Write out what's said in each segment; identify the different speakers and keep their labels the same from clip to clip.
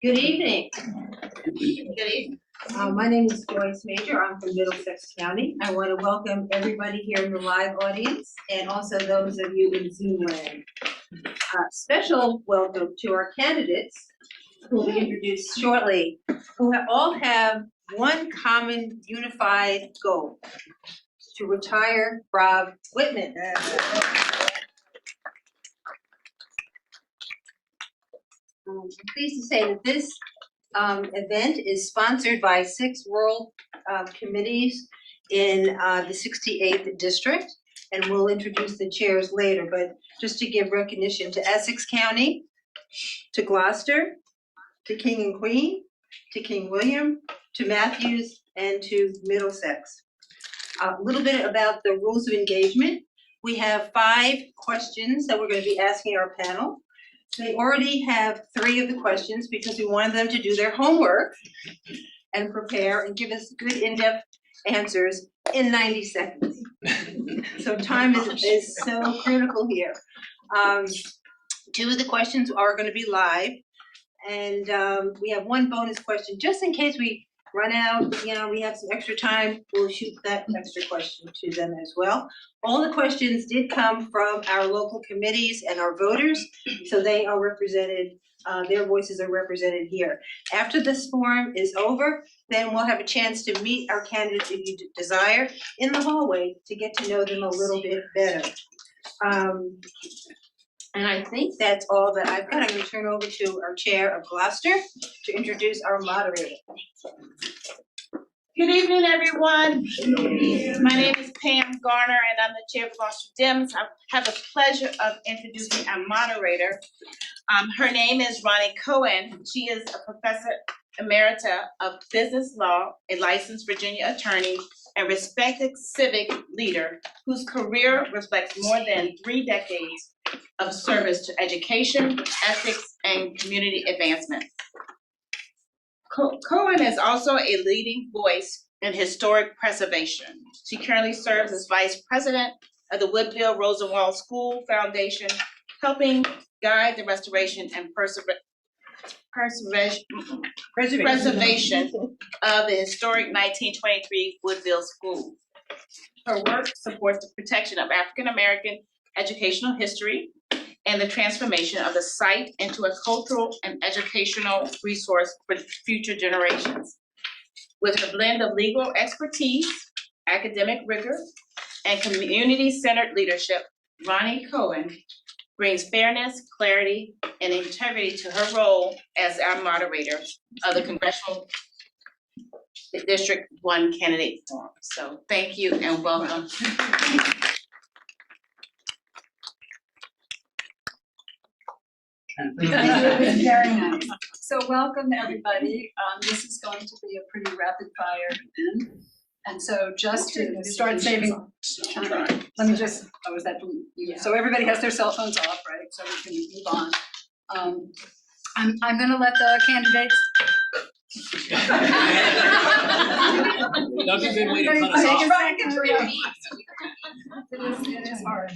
Speaker 1: Good evening. Good evening. My name is Joyce Major. I'm from Middlesex County. I want to welcome everybody here in the live audience and also those of you in Zoom land. Special welcome to our candidates who will be introduced shortly, who all have one common unified goal: to retire Rob Wittman. I'm pleased to say that this event is sponsored by 6 rural committees in the 68th district, and we'll introduce the chairs later, but just to give recognition to Essex County, to Gloucester, to King and Queen, to King William, to Matthews, and to Middlesex. A little bit about the rules of engagement. We have 5 questions that we're going to be asking our panel. They already have 3 of the questions because we wanted them to do their homework and prepare and give us good in-depth answers in 90 seconds. So time is so critical here. 2 of the questions are going to be live, and we have 1 bonus question just in case we run out, we have some extra time, we'll shoot that extra question to them as well. All the questions did come from our local committees and our voters, so they are represented, their voices are represented here. After this forum is over, then we'll have a chance to meet our candidates if you desire in the hallway to get to know them a little bit better. And I think that's all that I've got. I'm going to turn over to our chair of Gloucester to introduce our moderator.
Speaker 2: Good evening, everyone. My name is Pam Garner, and I'm the chair of Gloucester Dems. I have the pleasure of introducing our moderator. Her name is Ronnie Cohen. She is a professor emerita of business law, a licensed Virginia attorney, and respected civic leader whose career reflects more than 3 decades of service to education, ethics, and community advancement. Cohen is also a leading voice in historic preservation. She currently serves as vice president of the Woodville Rosenwald School Foundation, helping guide the restoration and preservation of the historic 1923 Woodville School. Her work supports the protection of African American educational history and the transformation of the site into a cultural and educational resource for future generations. With her blend of legal expertise, academic rigor, and community-centered leadership, Ronnie Cohen brings fairness, clarity, and integrity to her role as our moderator of the Congressional District 1 Candidate Forum. So thank you and welcome.
Speaker 3: Very nice. So welcome everybody. This is going to be a pretty rapid fire event. And so just to start saving time, let me just, is that you? Yeah. So everybody has their cell phones off, right? So we can move on. I'm gonna let the candidates. It is hard.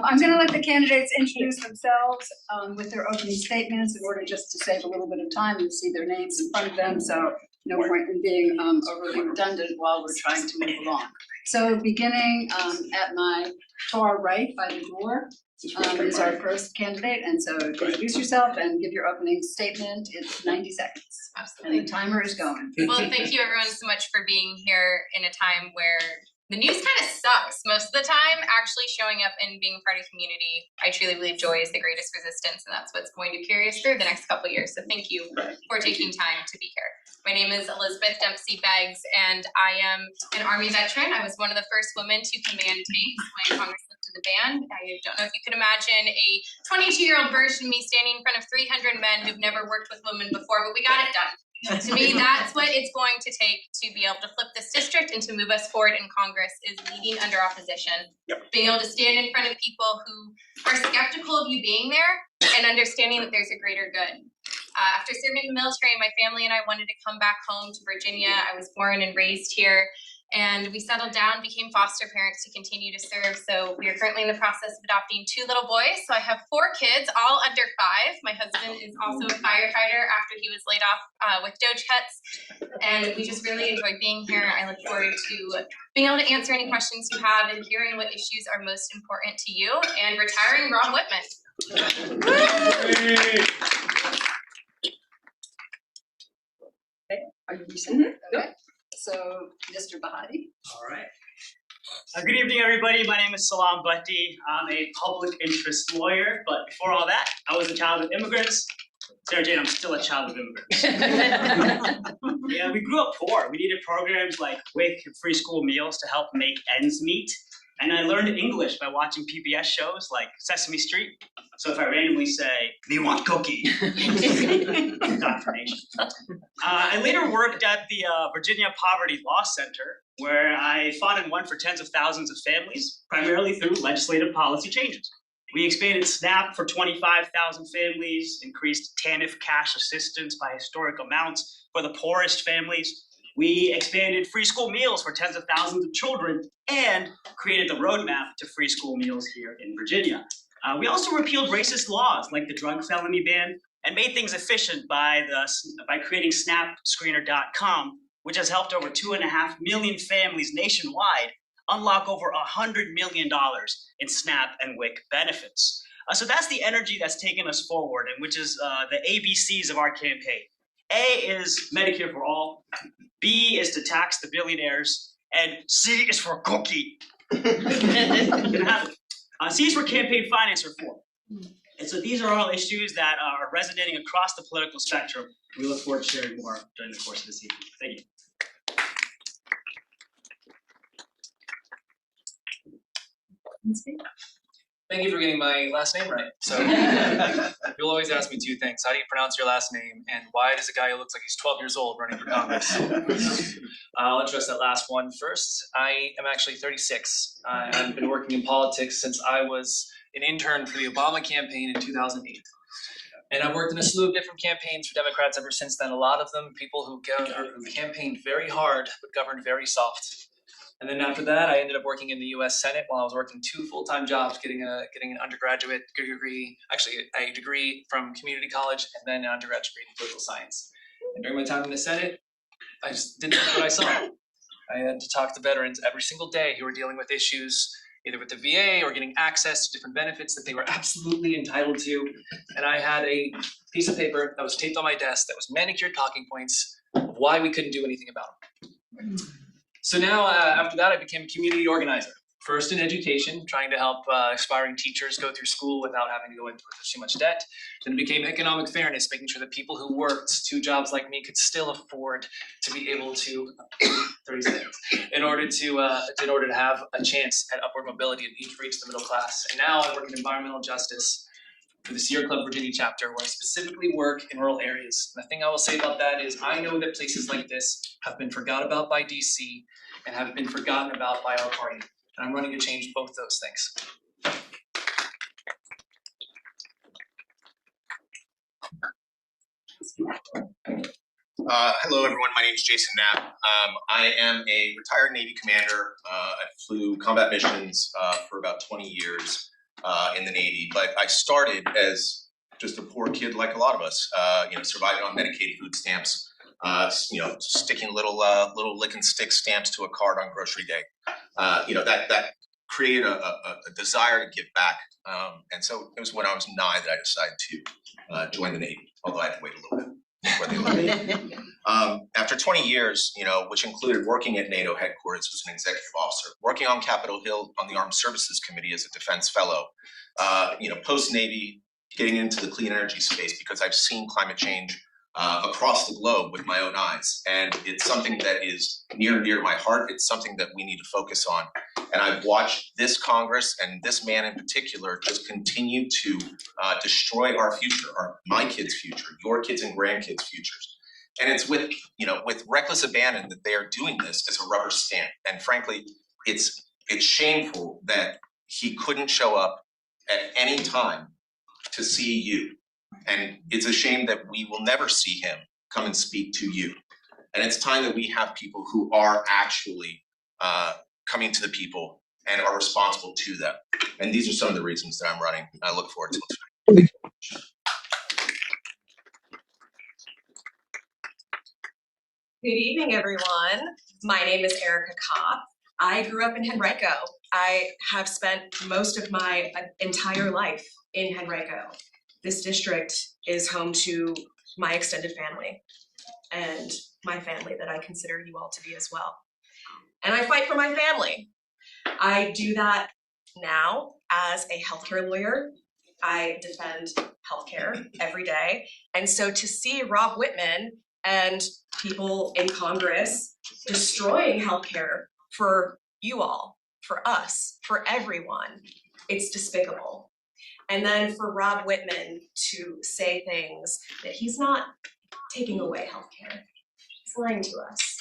Speaker 3: I'm going to let the candidates introduce themselves with their opening statements in order just to save a little bit of time and see their names in front of them. So no point in being overly redundant while we're trying to move along. So beginning at my far right by the door is our first candidate. And so introduce yourself and give your opening statement. It's 90 seconds.
Speaker 4: Absolutely.
Speaker 3: And the timer is going.
Speaker 4: Well, thank you everyone so much for being here in a time where the news kind of sucks most of the time. Actually showing up and being a part of the community, I truly believe joy is the greatest resistance, and that's what's going to carry us through the next couple of years. So thank you for taking time to be here. My name is Elizabeth Dempsey Beggs, and I am an Army veteran. I was one of the first women to command tanks when Congress lifted the ban. I don't know if you could imagine a 22-year-old version of me standing in front of 300 men who've never worked with women before, but we got it done. To me, that's what it's going to take to be able to flip this district and to move us forward in Congress is leading under opposition. Being able to stand in front of people who are skeptical of you being there and understanding that there's a greater good. After serving in the military, my family and I wanted to come back home to Virginia. I was born and raised here. And we settled down, became foster parents to continue to serve. So we are currently in the process of adopting 2 little boys. So I have 4 kids, all under 5. My husband is also a firefighter after he was laid off with Doge cuts. And we just really enjoy being here. I look forward to being able to answer any questions you have and hearing what issues are most important to you and retiring Rob Wittman.
Speaker 3: Okay, are you listening? Okay, so Mr. Bhatti.
Speaker 5: All right. Good evening, everybody. My name is Salaam Bhatti. I'm a public interest lawyer, but before all that, I was a child of immigrants. Sarah Jane, I'm still a child of immigrants. Yeah, we grew up poor. We needed programs like WIC and free school meals to help make ends meet. And I learned English by watching PBS shows like Sesame Street. So if I randomly say, "Me want cookie," indoctrination. I later worked at the Virginia Poverty Law Center, where I fought and won for tens of thousands of families, primarily through legislative policy changes. We expanded SNAP for 25,000 families, increased TANF cash assistance by historic amounts for the poorest families. We expanded free school meals for tens of thousands of children and created the roadmap to free school meals here in Virginia. We also repealed racist laws like the drug felony ban and made things efficient by creating SnapScreener.com, which has helped over 2.5 million families nationwide unlock over $100 million in SNAP and WIC benefits. So that's the energy that's taken us forward, and which is the ABCs of our campaign. A is Medicare for all, B is to tax the billionaires, and C is for cookie. C is for campaign finance reform. And so these are all issues that are resonating across the political spectrum. We look forward to sharing more during the course of this evening. Thank you.
Speaker 6: Thank you for getting my last name right. So you'll always ask me 2 things. How do you pronounce your last name? And why does a guy who looks like he's 12 years old running for Congress? I'll address that last one first. I am actually 36. I've been working in politics since I was an intern for the Obama campaign in 2008. And I've worked in a slew of different campaigns for Democrats ever since then. A lot of them people who campaigned very hard but governed very soft. And then after that, I ended up working in the U.S. Senate while I was working 2 full-time jobs, getting an undergraduate degree, actually a degree from community college, and then an undergraduate degree in political science. And during my time in the Senate, I just didn't like what I saw. I had to talk to veterans every single day who were dealing with issues either with the VA or getting access to different benefits that they were absolutely entitled to. And I had a piece of paper that was taped on my desk that was manicured talking points of why we couldn't do anything about them. So now, after that, I became a community organizer. First in education, trying to help aspiring teachers go through school without having to go into too much debt. Then it became economic fairness, making sure that people who worked 2 jobs like me could still afford to be able to, 30 seconds, in order to have a chance at upward mobility and reach the middle class. And now I work in environmental justice for the Sierra Club Virginia chapter, where I specifically work in rural areas. And the thing I will say about that is I know that places like this have been forgot about by DC and have been forgotten about by our party. And I'm running to change both those things.
Speaker 7: Hello, everyone. My name is Jason Knapp. I am a retired Navy commander. I flew combat missions for about 20 years in the Navy, but I started as just a poor kid like a lot of us, surviving on Medicaid food stamps, sticking little lick and stick stamps to a card on grocery day. That created a desire to give back. And so it was when I was 9 that I decided to join the Navy, although I had to wait a little bit. After 20 years, which included working at NATO headquarters as an executive officer, working on Capitol Hill on the Armed Services Committee as a defense fellow, post-Navy, getting into the clean energy space because I've seen climate change across the globe with my own eyes. And it's something that is near and dear to my heart. It's something that we need to focus on. And I've watched this Congress and this man in particular just continue to destroy our future, my kids' future, your kids' and grandkids' futures. And it's with reckless abandon that they are doing this as a rubber stamp. And frankly, it's shameful that he couldn't show up at any time to see you. And it's a shame that we will never see him come and speak to you. And it's time that we have people who are actually coming to the people and are responsible to them. And these are some of the reasons that I'm running. I look forward to it.
Speaker 8: Good evening, everyone. My name is Ericka Kopp. I grew up in Henrico. I have spent most of my entire life in Henrico. This district is home to my extended family and my family that I consider you all to be as well. And I fight for my family. I do that now as a healthcare lawyer. I defend healthcare every day. And so to see Rob Wittman and people in Congress destroying healthcare for you all, for us, for everyone, it's despicable. And then for Rob Wittman to say things that he's not taking away healthcare, he's lying to us.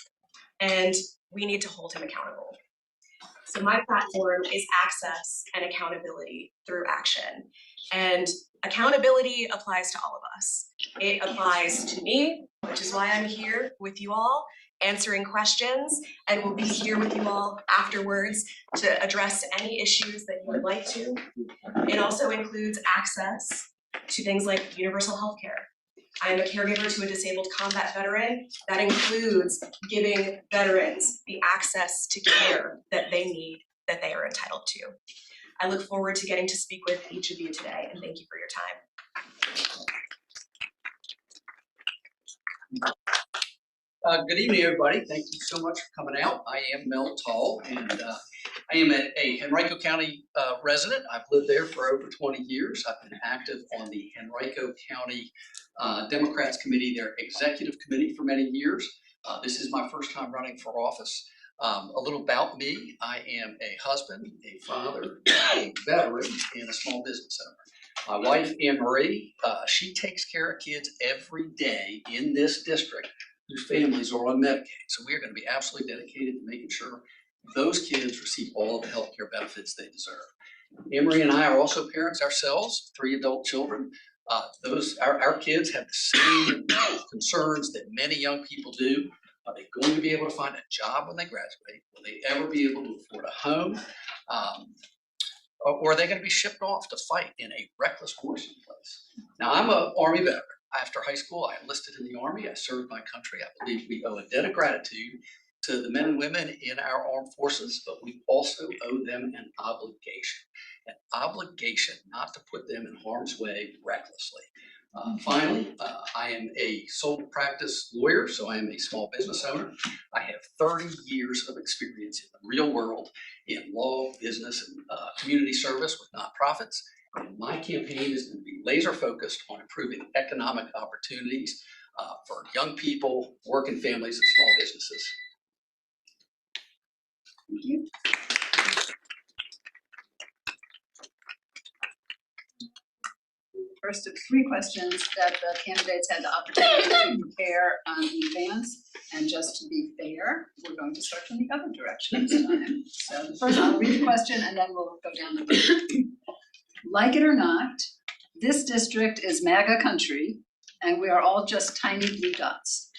Speaker 8: And we need to hold him accountable. So my platform is access and accountability through action. And accountability applies to all of us. It applies to me, which is why I'm here with you all, answering questions, and will be here with you all afterwards to address any issues that you would like to. It also includes access to things like universal health care. I am a caregiver to a disabled combat veteran. That includes giving veterans the access to care that they need, that they are entitled to. I look forward to getting to speak with each of you today, and thank you for your time.
Speaker 9: Good evening, everybody. Thank you so much for coming out. I am Mel Tull, and I am a Henrico County resident. I've lived there for over 20 years. I've been active on the Henrico County Democrats Committee, their executive committee, for many years. This is my first time running for office. A little about me: I am a husband, a father, a veteran, and a small business owner. My wife, Anne Marie, she takes care of kids every day in this district whose families are on Medicaid. So we are going to be absolutely dedicated to making sure those kids receive all of the health care benefits they deserve. Anne-Marie and I are also parents ourselves, 3 adult children. Our kids have the same concerns that many young people do. Are they going to be able to find a job when they graduate? Will they ever be able to afford a home? Or are they going to be shipped off to fight in a reckless force place? Now, I'm an Army veteran. After high school, I enlisted in the Army. I served my country. I believe we owe a debt of gratitude to the men and women in our armed forces, but we also owe them an obligation not to put them in harm's way recklessly. Finally, I am a sole practice lawyer, so I am a small business owner. I have 30 years of experience in the real world in law, business, and community service with nonprofits. And my campaign is going to be laser focused on improving economic opportunities for young people, working families, and small businesses.
Speaker 3: Thank you. First of 3 questions that the candidates had the opportunity to prepare in advance. And just to be fair, we're going to start from the other direction this time. So first I'll read the question and then we'll go down the road. Like it or not, this district is MAGA country, and we are all just tiny blue dots.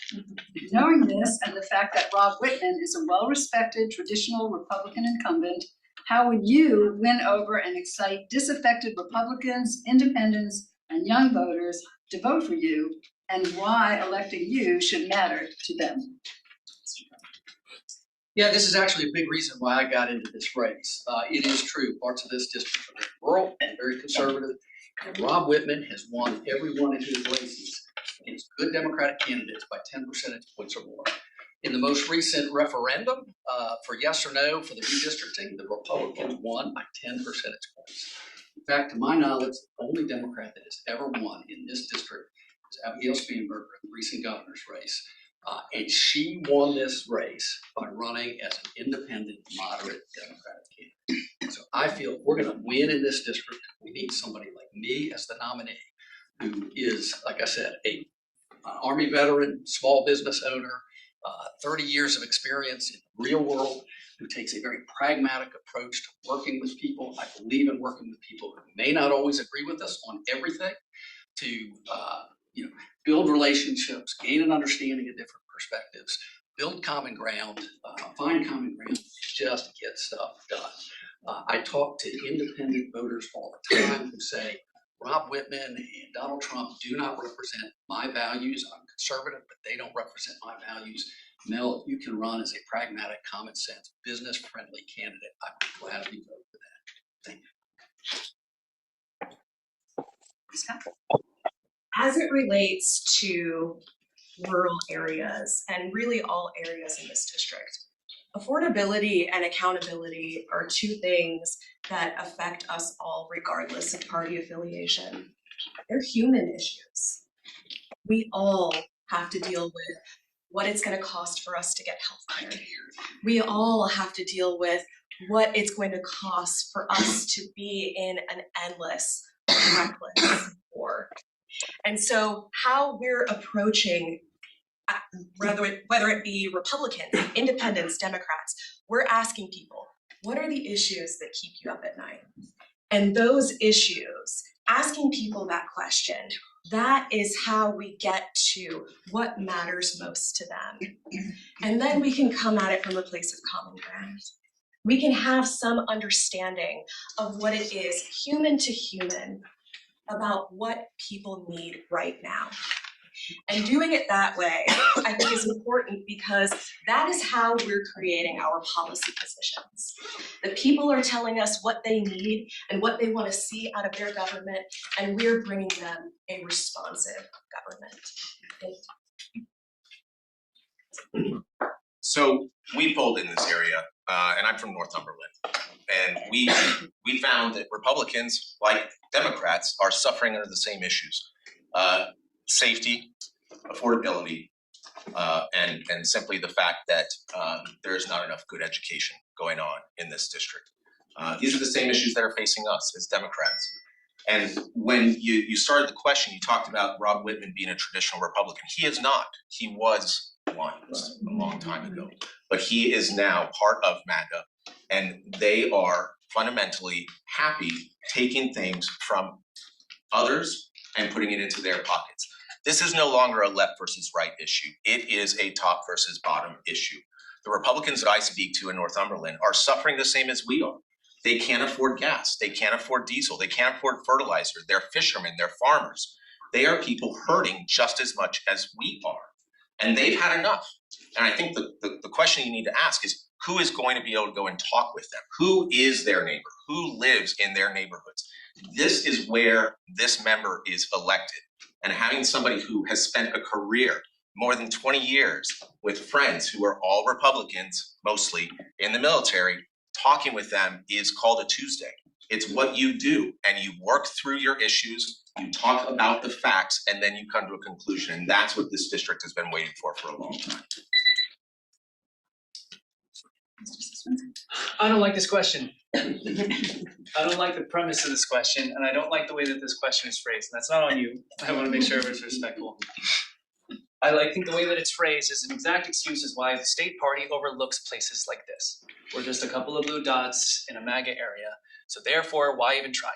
Speaker 3: Knowing this and the fact that Rob Wittman is a well-respected traditional Republican incumbent, how would you win over and excite disaffected Republicans, independents, and young voters to vote for you, and why electing you should matter to them?
Speaker 9: Yeah, this is actually a big reason why I got into this race. It is true, parts of this district are very rural and very conservative, and Rob Wittman has won every one of his races against good Democratic candidates by 10 percentage points or more. In the most recent referendum for yes or no for the redistricting, the Republicans won by 10 percentage points. In fact, to my knowledge, the only Democrat that has ever won in this district is Abigail Spanberger in the recent governor's race. And she won this race by running as an independent, moderate Democratic candidate. So I feel if we're going to win in this district, we need somebody like me as the nominee, who is, like I said, an Army veteran, small business owner, 30 years of experience in the real world, who takes a very pragmatic approach to working with people. I believe in working with people who may not always agree with us on everything, to build relationships, gain an understanding of different perspectives, build common ground, find common ground, just get stuff done. I talk to independent voters all the time who say, Rob Wittman and Donald Trump do not represent my values. I'm conservative, but they don't represent my values. Mel, if you can run as a pragmatic, common sense, business-friendly candidate, I would gladly vote for that. Thank you.
Speaker 8: As it relates to rural areas and really all areas in this district, affordability and accountability are two things that affect us all regardless of party affiliation. They're human issues. We all have to deal with what it's going to cost for us to get health care. We all have to deal with what it's going to cost for us to be in an endless, reckless war. And so how we're approaching, whether it be Republicans, Independents, Democrats, we're asking people, what are the issues that keep you up at night? And those issues, asking people that question, that is how we get to what matters most to them. And then we can come at it from a place of common ground. We can have some understanding of what it is, human to human, about what people need right now. And doing it that way, I think, is important because that is how we're creating our policy positions. The people are telling us what they need and what they want to see out of their government, and we're bringing them a responsive government.
Speaker 7: So we polled in this area, and I'm from Northumberland, and we found that Republicans, like Democrats, are suffering under the same issues. Safety, affordability, and simply the fact that there is not enough good education going on in this district. These are the same issues that are facing us as Democrats. And when you started the question, you talked about Rob Wittman being a traditional Republican. He is not. He was one a long time ago. But he is now part of MAGA, and they are fundamentally happy taking things from others and putting it into their pockets. This is no longer a left versus right issue. It is a top versus bottom issue. The Republicans that I speak to in Northumberland are suffering the same as we are. They can't afford gas. They can't afford diesel. They can't afford fertilizer. They're fishermen. They're farmers. They are people hurting just as much as we are. And they've had enough. And I think the question you need to ask is, who is going to be able to go and talk with them? Who is their neighbor? Who lives in their neighborhoods? This is where this member is elected. And having somebody who has spent a career, more than 20 years, with friends who are all Republicans, mostly in the military, talking with them is called a Tuesday. It's what you do, and you work through your issues, you talk about the facts, and then you come to a conclusion. And that's what this district has been waiting for a long time.
Speaker 6: I don't like this question. I don't like the premise of this question, and I don't like the way that this question is phrased. And that's not on you. I want to make sure it's respectful. I think the way that it's phrased is an exact excuse as why the state party overlooks places like this. We're just a couple of blue dots in a MAGA area, so therefore, why even try?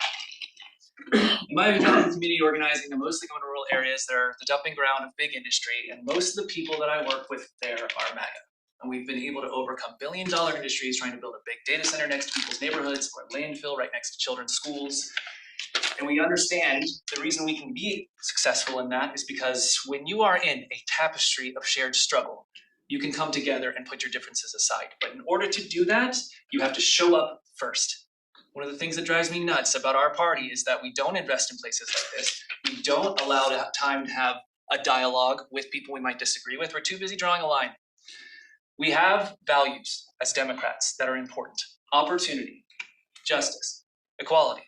Speaker 6: In my opinion, community organizing, they mostly go in rural areas. They're the dumping ground of big industry, and most of the people that I work with there are MAGA. And we've been able to overcome billion-dollar industries trying to build a big data center next to people's neighborhoods or a landfill right next to children's schools. And we understand the reason we can be successful in that is because when you are in a tapestry of shared struggle, you can come together and put your differences aside. But in order to do that, you have to show up first. One of the things that drives me nuts about our party is that we don't invest in places like this. We don't allow time to have a dialogue with people we might disagree with. We're too busy drawing a line. We have values as Democrats that are important. Opportunity, justice, equality.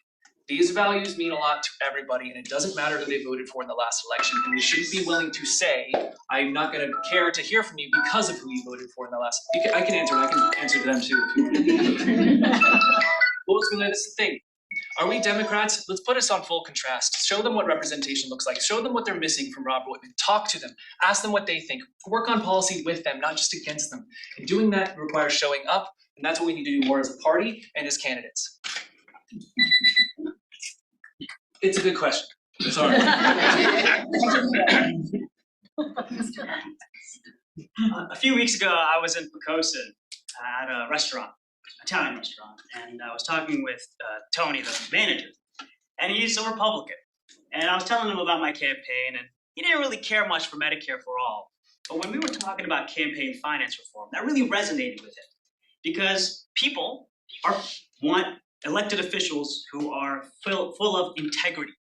Speaker 6: These values mean a lot to everybody, and it doesn't matter who they voted for in the last election. And we shouldn't be willing to say, I'm not going to care to hear from you because of who you voted for in the last. I can answer it. I can answer to them too if you want. Well, that's the thing. Are we Democrats? Let's put us on full contrast. Show them what representation looks like. Show them what they're missing from Rob Wittman. Talk to them. Ask them what they think. Work on policy with them, not just against them. And doing that requires showing up, and that's what we need to do more as a party and as candidates. It's a good question. Sorry.
Speaker 5: A few weeks ago, I was in Pocosin at a restaurant, Italian restaurant, and I was talking with Tony, the manager, and he's a Republican. And I was telling him about my campaign, and he didn't really care much for Medicare for All. But when we were talking about campaign finance reform, that really resonated with him, because people want elected officials who are full of integrity.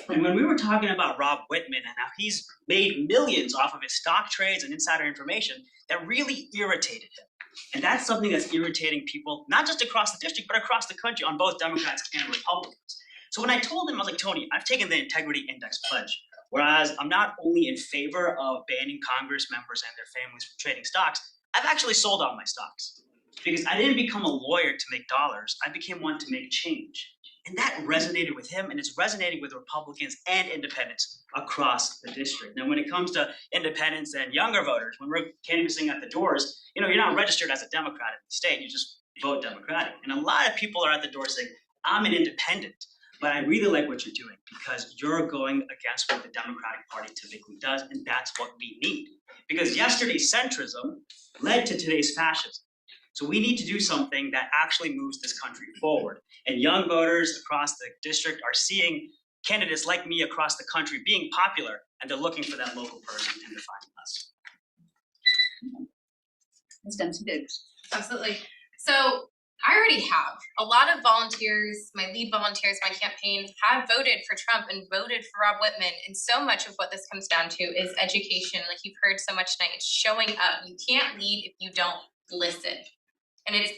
Speaker 5: And when we were talking about Rob Wittman and how he's made millions off of his stock trades and insider information, that really irritated him. And that's something that's irritating people, not just across the district, but across the country on both Democrats and Republicans. So when I told him, I was like, Tony, I've taken the Integrity Index pledge, whereas I'm not only in favor of banning Congress members and their families from trading stocks, I've actually sold all my stocks. Because I didn't become a lawyer to make dollars, I became one to make change. And that resonated with him, and it's resonating with Republicans and independents across the district. Now, when it comes to independents and younger voters, when we're canvassing at the doors, you're not registered as a Democrat in the state, you just vote Democratic. And a lot of people are at the door saying, I'm an independent, but I really like what you're doing because you're going against what the Democratic Party typically does, and that's what we need. Because yesterday's centrism led to today's fascism. So we need to do something that actually moves this country forward. And young voters across the district are seeing candidates like me across the country being popular, and they're looking for that local person and they're finding us.
Speaker 3: Ms. Dempsey.
Speaker 4: Absolutely. So I already have a lot of volunteers, my lead volunteers, my campaign have voted for Trump and voted for Rob Wittman. And so much of what this comes down to is education. Like you've heard so much tonight, it's showing up. You can't lead if you don't listen. And it's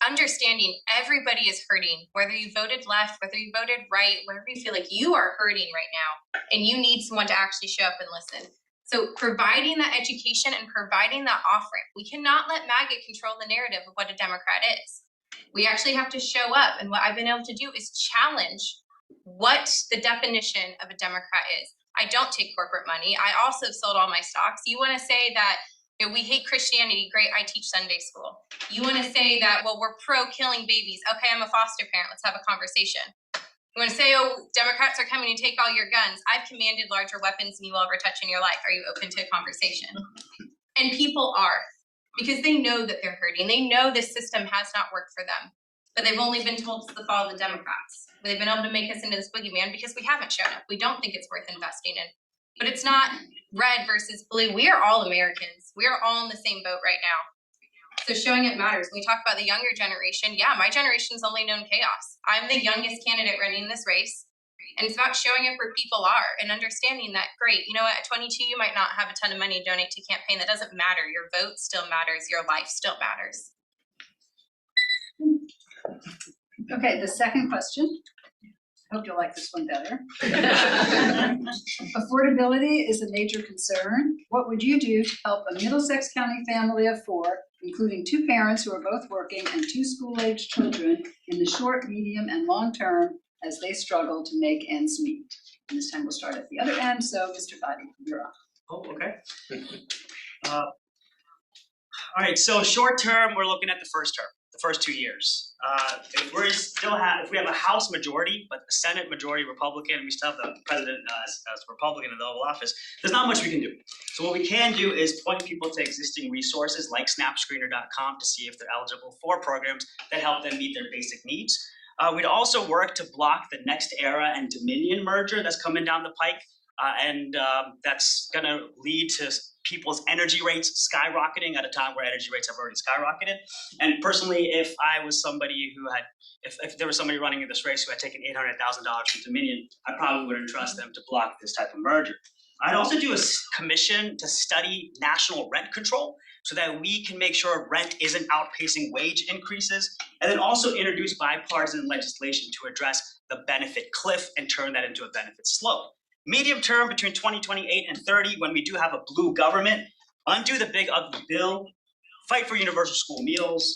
Speaker 4: understanding everybody is hurting, whether you voted left, whether you voted right, wherever you feel like you are hurting right now, and you need someone to actually show up and listen. So providing that education and providing that off-ramp, we cannot let MAGA control the narrative of what a Democrat is. We actually have to show up, and what I've been able to do is challenge what the definition of a Democrat is. I don't take corporate money. I also sold all my stocks. You want to say that we hate Christianity, great, I teach Sunday school. You want to say that, well, we're pro-killing babies. Okay, I'm a foster parent, let's have a conversation. You want to say, oh, Democrats are coming to take all your guns. I've commanded larger weapons than you will ever touch in your life. Are you open to a conversation? And people are, because they know that they're hurting. They know this system has not worked for them, but they've only been told to follow the Democrats. They've been able to make us into this boogeyman because we haven't shown up. We don't think it's worth investing in. But it's not red versus blue. We are all Americans. We are all in the same boat right now. So showing it matters. When we talk about the younger generation, yeah, my generation's only known chaos. I'm the youngest candidate running this race. And it's about showing up where people are and understanding that, great, you know what, at 22, you might not have a ton of money to donate to campaign. That doesn't matter. Your vote still matters. Your life still matters.
Speaker 3: Okay, the second question. I hope you'll like this one better. Affordability is a major concern. What would you do to help a Middlesex County family of 4, including 2 parents who are both working and 2 school-aged children, in the short, medium, and long term as they struggle to make ends meet? And this time we'll start at the other end. So, Mr. Bhatti, you're up.
Speaker 5: Oh, okay. All right, so short term, we're looking at the first term, the first 2 years. If we have a House majority, but a Senate majority Republican, and we still have the president as Republican in the Oval Office, there's not much we can do. So what we can do is point people to existing resources like snapscreener.com to see if they're eligible for programs that help them meet their basic needs. We'd also work to block the Next Era and Dominion merger that's coming down the pike, and that's going to lead to people's energy rates skyrocketing at a time where energy rates have already skyrocketed. And personally, if I was somebody who had, if there was somebody running in this race who had taken $800,000 from Dominion, I probably wouldn't trust them to block this type of merger. I'd also do a commission to study national rent control so that we can make sure rent isn't outpacing wage increases, and then also introduce bipartisan legislation to address the benefit cliff and turn that into a benefit slope. Medium term, between 2028 and 30, when we do have a blue government, undo the big ugly bill, fight for universal school meals,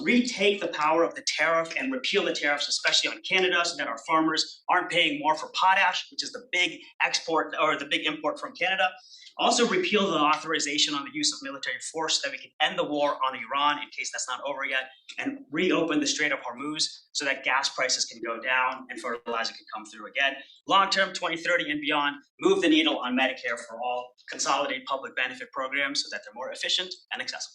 Speaker 5: retake the power of the tariff and repeal the tariffs, especially on Canada, so that our farmers aren't paying more for potash, which is the big export or the big import from Canada. Also repeal the authorization on the use of military force so that we can end the war on Iran in case that's not over yet, and reopen the Strait of Hormuz so that gas prices can go down and fertilizer can come through again. Long-term, 2030 and beyond, move the needle on Medicare for all, consolidate public benefit programs so that they're more efficient and accessible.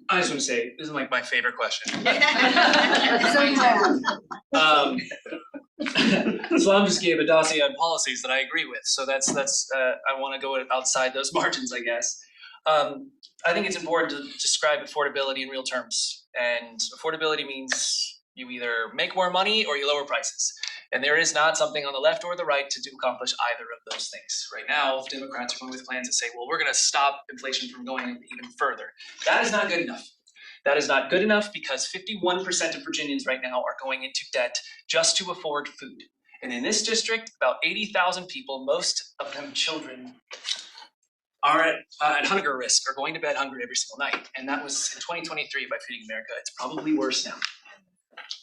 Speaker 6: I just want to say, this is like my favorite question. Salaam just gave a dossier on policies that I agree with, so that's I want to go outside those margins, I guess. I think it's important to describe affordability in real terms, and affordability means you either make more money or you lower prices. And there is not something on the left or the right to accomplish either of those things. Right now, Democrats are going with plans to say, well, we're going to stop inflation from going even further. That is not good enough. That is not good enough because 51% of Virginians right now are going into debt just to afford food. And in this district, about 80,000 people, most of them children, are at hunger risk, are going to bed hungry every single night. And that was in 2023 by Feeding America. It's probably worse now.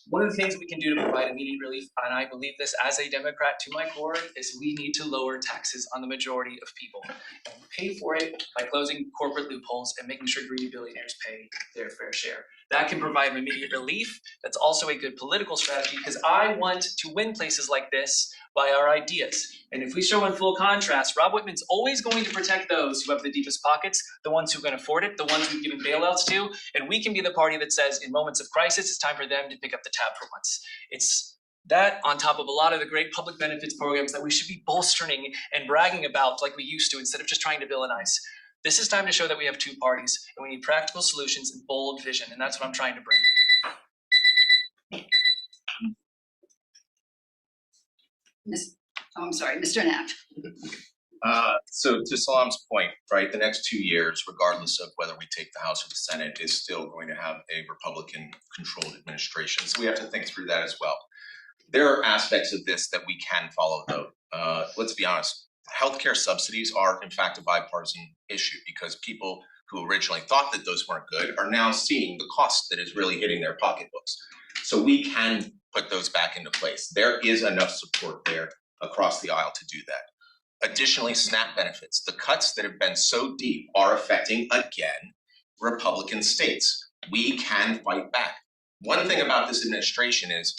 Speaker 6: One of the things we can do to provide immediate relief, and I believe this as a Democrat to my core, is we need to lower taxes on the majority of people. And we pay for it by closing corporate loopholes and making sure greedy billionaires pay their fair share. That can provide immediate relief. That's also a good political strategy because I want to win places like this by our ideas. And if we show in full contrast, Rob Wittman's always going to protect those who have the deepest pockets, the ones who can afford it, the ones we've given bailouts to, and we can be the party that says in moments of crisis, it's time for them to pick up the tab for once. It's that on top of a lot of the great public benefits programs that we should be bolstering and bragging about like we used to instead of just trying to villainize. This is time to show that we have two parties and we need practical solutions and bold vision, and that's what I'm trying to bring.
Speaker 3: Mr. Knapp.
Speaker 7: So to Salaam's point, right, the next 2 years, regardless of whether we take the House or the Senate, is still going to have a Republican-controlled administration. So we have to think through that as well. There are aspects of this that we can follow, though. Let's be honest. Healthcare subsidies are, in fact, a bipartisan issue because people who originally thought that those weren't good are now seeing the cost that is really hitting their pocketbooks. So we can put those back into place. There is enough support there across the aisle to do that. Additionally, SNAP benefits. The cuts that have been so deep are affecting, again, Republican states. We can fight back. One thing about this administration is,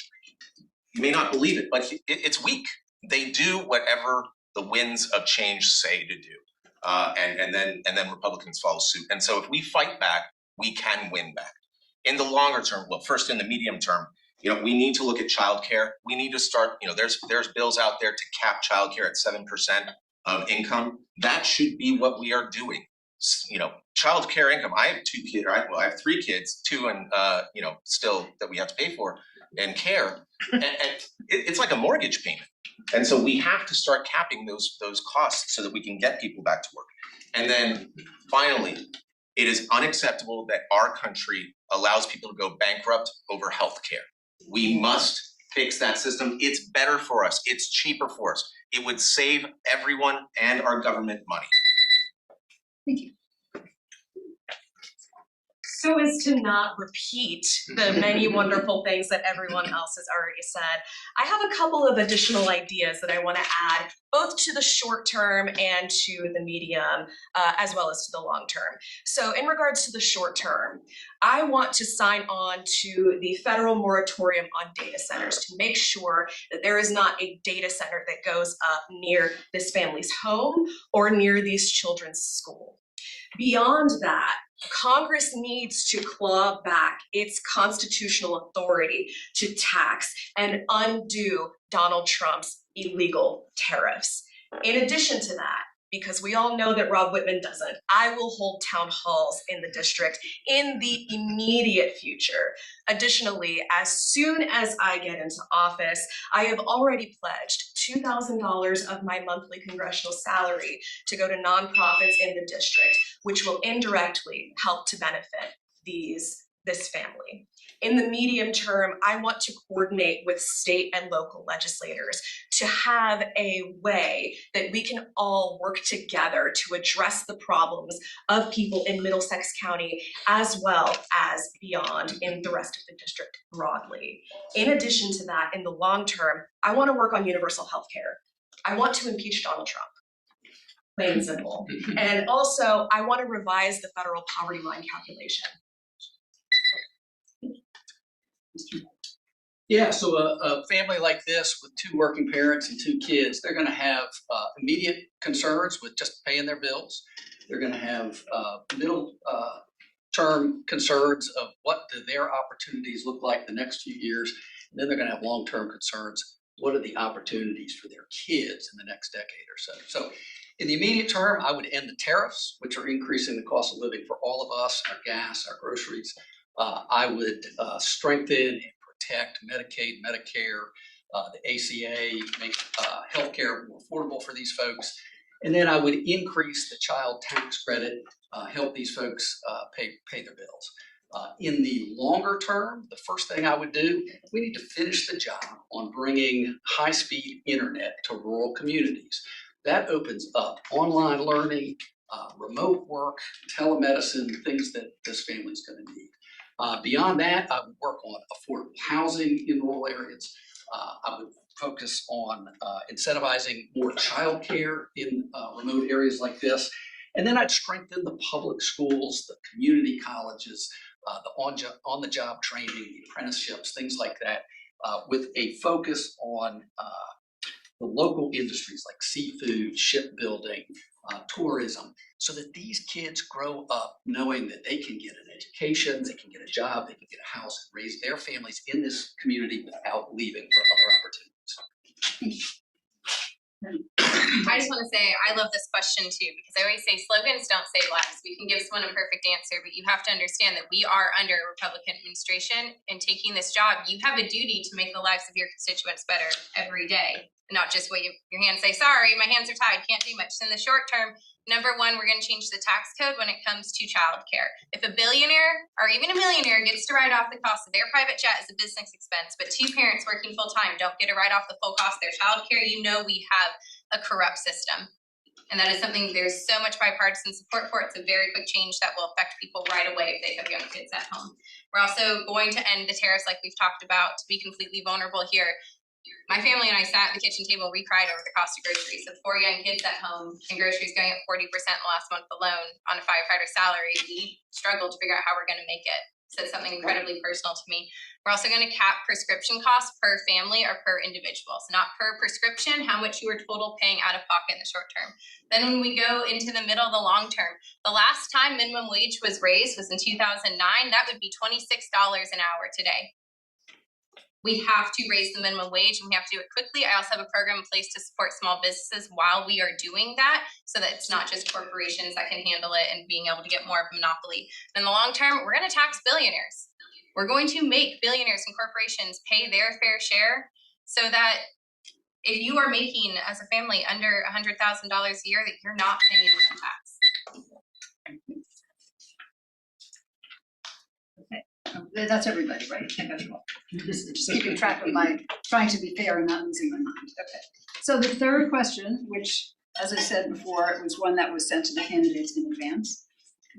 Speaker 7: you may not believe it, but it's weak. They do whatever the winds of change say to do, and then Republicans follow suit. And so if we fight back, we can win back. In the longer term, well, first in the medium term, we need to look at childcare. We need to start. There's bills out there to cap childcare at 7% of income. That should be what we are doing. Childcare income. I have 2 kids. Right? Well, I have 3 kids, 2 and still that we have to pay for and care. And it's like a mortgage payment. And so we have to start capping those costs so that we can get people back to work. And then finally, it is unacceptable that our country allows people to go bankrupt over health care. We must fix that system. It's better for us. It's cheaper for us. It would save everyone and our government money.
Speaker 3: Thank you.
Speaker 8: So as to not repeat the many wonderful things that everyone else has already said, I have a couple of additional ideas that I want to add both to the short term and to the medium, as well as to the long term. So in regards to the short term, I want to sign on to the federal moratorium on data centers to make sure that there is not a data center that goes up near this family's home or near these children's school. Beyond that, Congress needs to claw back its constitutional authority to tax and undo Donald Trump's illegal tariffs. In addition to that, because we all know that Rob Wittman doesn't, I will hold town halls in the district in the immediate future. Additionally, as soon as I get into office, I have already pledged $2,000 of my monthly congressional salary to go to nonprofits in the district, which will indirectly help to benefit these this family. In the medium term, I want to coordinate with state and local legislators to have a way that we can all work together to address the problems of people in Middlesex County as well as beyond in the rest of the district broadly. In addition to that, in the long term, I want to work on universal health care. I want to impeach Donald Trump. Plain and simple. And also, I want to revise the federal poverty line calculation.
Speaker 9: Yeah, so a family like this with 2 working parents and 2 kids, they're going to have immediate concerns with just paying their bills. They're going to have middle term concerns of what do their opportunities look like the next few years. And then they're going to have long-term concerns. What are the opportunities for their kids in the next decade or so? So in the immediate term, I would end the tariffs, which are increasing the cost of living for all of us, our gas, our groceries. I would strengthen and protect Medicaid, Medicare, the ACA, make healthcare more affordable for these folks. And then I would increase the child tax credit, help these folks pay their bills. In the longer term, the first thing I would do, we need to finish the job on bringing high-speed internet to rural communities. That opens up online learning, remote work, telemedicine, things that this family's going to need. Beyond that, I would work on affordable housing in rural areas. I would focus on incentivizing more childcare in remote areas like this. And then I'd strengthen the public schools, the community colleges, the on-the-job training, the apprenticeships, things like that, with a focus on the local industries like seafood, shipbuilding, tourism, so that these kids grow up knowing that they can get an education, they can get a job, they can get a house, and raise their families in this community without leaving for other opportunities.
Speaker 4: I just want to say I love this question too, because I always say slogans don't save lives. We can give someone a perfect answer, but you have to understand that we are under a Republican administration, and taking this job, you have a duty to make the lives of your constituents better every day, not just wave your hand and say, sorry, my hands are tied, can't do much. So in the short term, number one, we're going to change the tax code when it comes to childcare. If a billionaire or even a millionaire gets to write off the cost of their private jet as a business expense, but 2 parents working full time don't get to write off the full cost of their childcare, you know we have a corrupt system. And that is something there's so much bipartisan support for. It's a very quick change that will affect people right away if they have young kids at home. We're also going to end the tariffs like we've talked about to be completely vulnerable here. My family and I sat at the kitchen table, we cried over the cost of groceries. With 4 young kids at home and groceries going up 40% the last month alone on a firefighter salary, we struggled to figure out how we're going to make it. So it's something incredibly personal to me. We're also going to cap prescription costs per family or per individual. So not per prescription, how much you are total paying out of pocket in the short term. Then when we go into the middle, the long term, the last time minimum wage was raised was in 2009. That would be $26 an hour today. We have to raise the minimum wage, and we have to do it quickly. I also have a program in place to support small businesses while we are doing that, so that it's not just corporations that can handle it and being able to get more of a monopoly. In the long term, we're going to tax billionaires. We're going to make billionaires and corporations pay their fair share, so that if you are making, as a family, under $100,000 a year, that you're not paying income tax.
Speaker 3: That's everybody, right? I got you all. Just keeping track of my, trying to be fair and not losing my mind. Okay. So the third question, which, as I said before, it was one that was sent to the candidates in advance.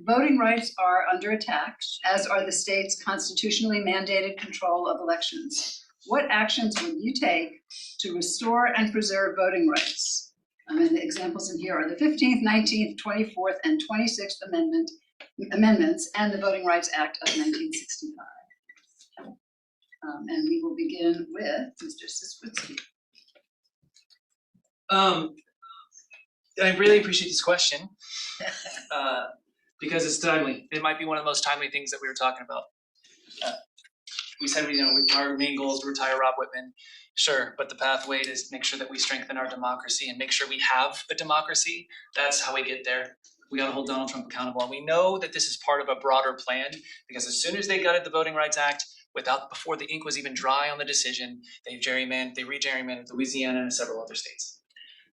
Speaker 3: Voting rights are under attack, as are the state's constitutionally mandated control of elections. What actions would you take to restore and preserve voting rights? And the examples in here are the 15th, 19th, 24th, and 26th amendments and the Voting Rights Act of 1965. And we will begin with Mr. Cywinski.
Speaker 6: I really appreciate this question because it's timely. It might be one of the most timely things that we were talking about. We said, our main goal is to retire Rob Wittman. Sure, but the pathway is make sure that we strengthen our democracy and make sure we have a democracy. That's how we get there. We got to hold Donald Trump accountable. And we know that this is part of a broader plan because as soon as they gutted the Voting Rights Act, before the ink was even dry on the decision, they re-gerrymandered Louisiana and several other states.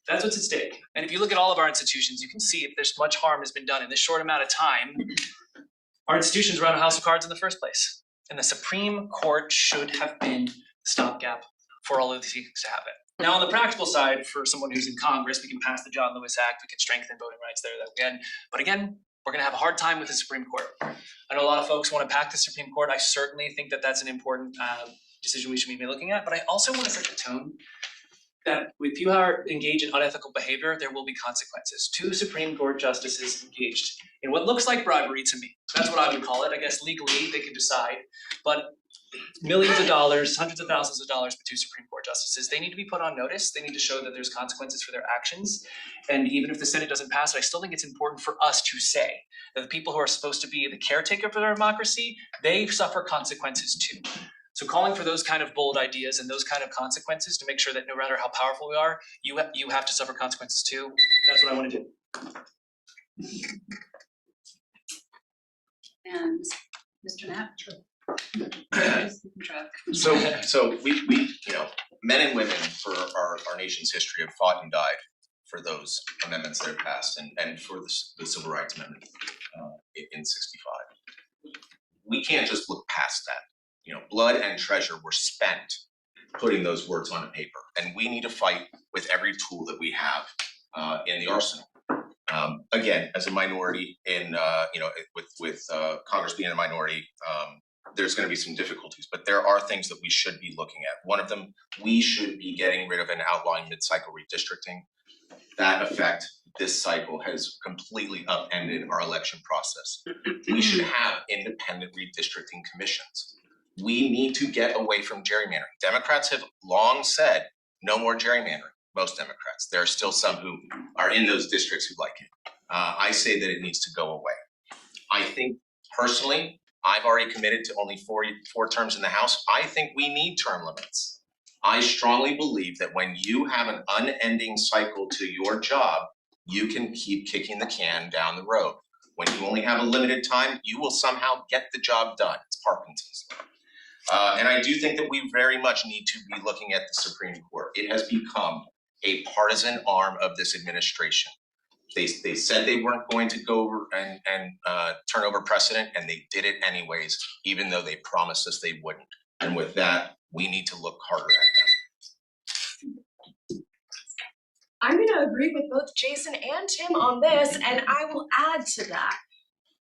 Speaker 6: That's what's at stake. And if you look at all of our institutions, you can see if there's much harm has been done in this short amount of time Our institutions run a house of cards in the first place, and the Supreme Court should have been the stopgap for all of these things to happen. Now, on the practical side, for someone who's in Congress, we can pass the John Lewis Act, we can strengthen voting rights there again. But again, we're going to have a hard time with the Supreme Court. I know a lot of folks want to pack the Supreme Court. I certainly think that that's an important decision we should be looking at. But I also want to set the tone that if you are engaged in unethical behavior, there will be consequences. 2 Supreme Court justices engaged in what looks like bribery to me. That's what I would call it. I guess legally they can decide. But millions of dollars, hundreds of thousands of dollars for 2 Supreme Court justices. They need to be put on notice. They need to show that there's consequences for their actions. And even if the Senate doesn't pass it, I still think it's important for us to say that the people who are supposed to be the caretaker for their democracy, they suffer consequences too. So calling for those kind of bold ideas and those kind of consequences to make sure that no matter how powerful we are, you have to suffer consequences too. That's what I want to do.
Speaker 3: And Mr. Knapp?
Speaker 7: So we men and women for our nation's history have fought and died for those amendments that are passed and for the Civil Rights Amendment in '65. We can't just look past that. Blood and treasure were spent putting those words on paper, and we need to fight with every tool that we have in the arsenal. Again, as a minority in with Congress being a minority, there's going to be some difficulties, but there are things that we should be looking at. One of them, we should be getting rid of an outlawing mid-cycle redistricting. That effect this cycle has completely upended our election process. We should have independent redistricting commissions. We need to get away from gerrymandering. Democrats have long said no more gerrymandering. Most Democrats. There are still some who are in those districts who like it. I say that it needs to go away. I think personally, I've already committed to only four terms in the House. I think we need term limits. I strongly believe that when you have an unending cycle to your job, you can keep kicking the can down the road. When you only have a limited time, you will somehow get the job done. It's Parkinson's. And I do think that we very much need to be looking at the Supreme Court. It has become a partisan arm of this administration. They said they weren't going to go over and turn over precedent, and they did it anyways, even though they promised us they wouldn't. And with that, we need to look harder at them.
Speaker 8: I'm going to agree with both Jason and Tim on this, and I will add to that.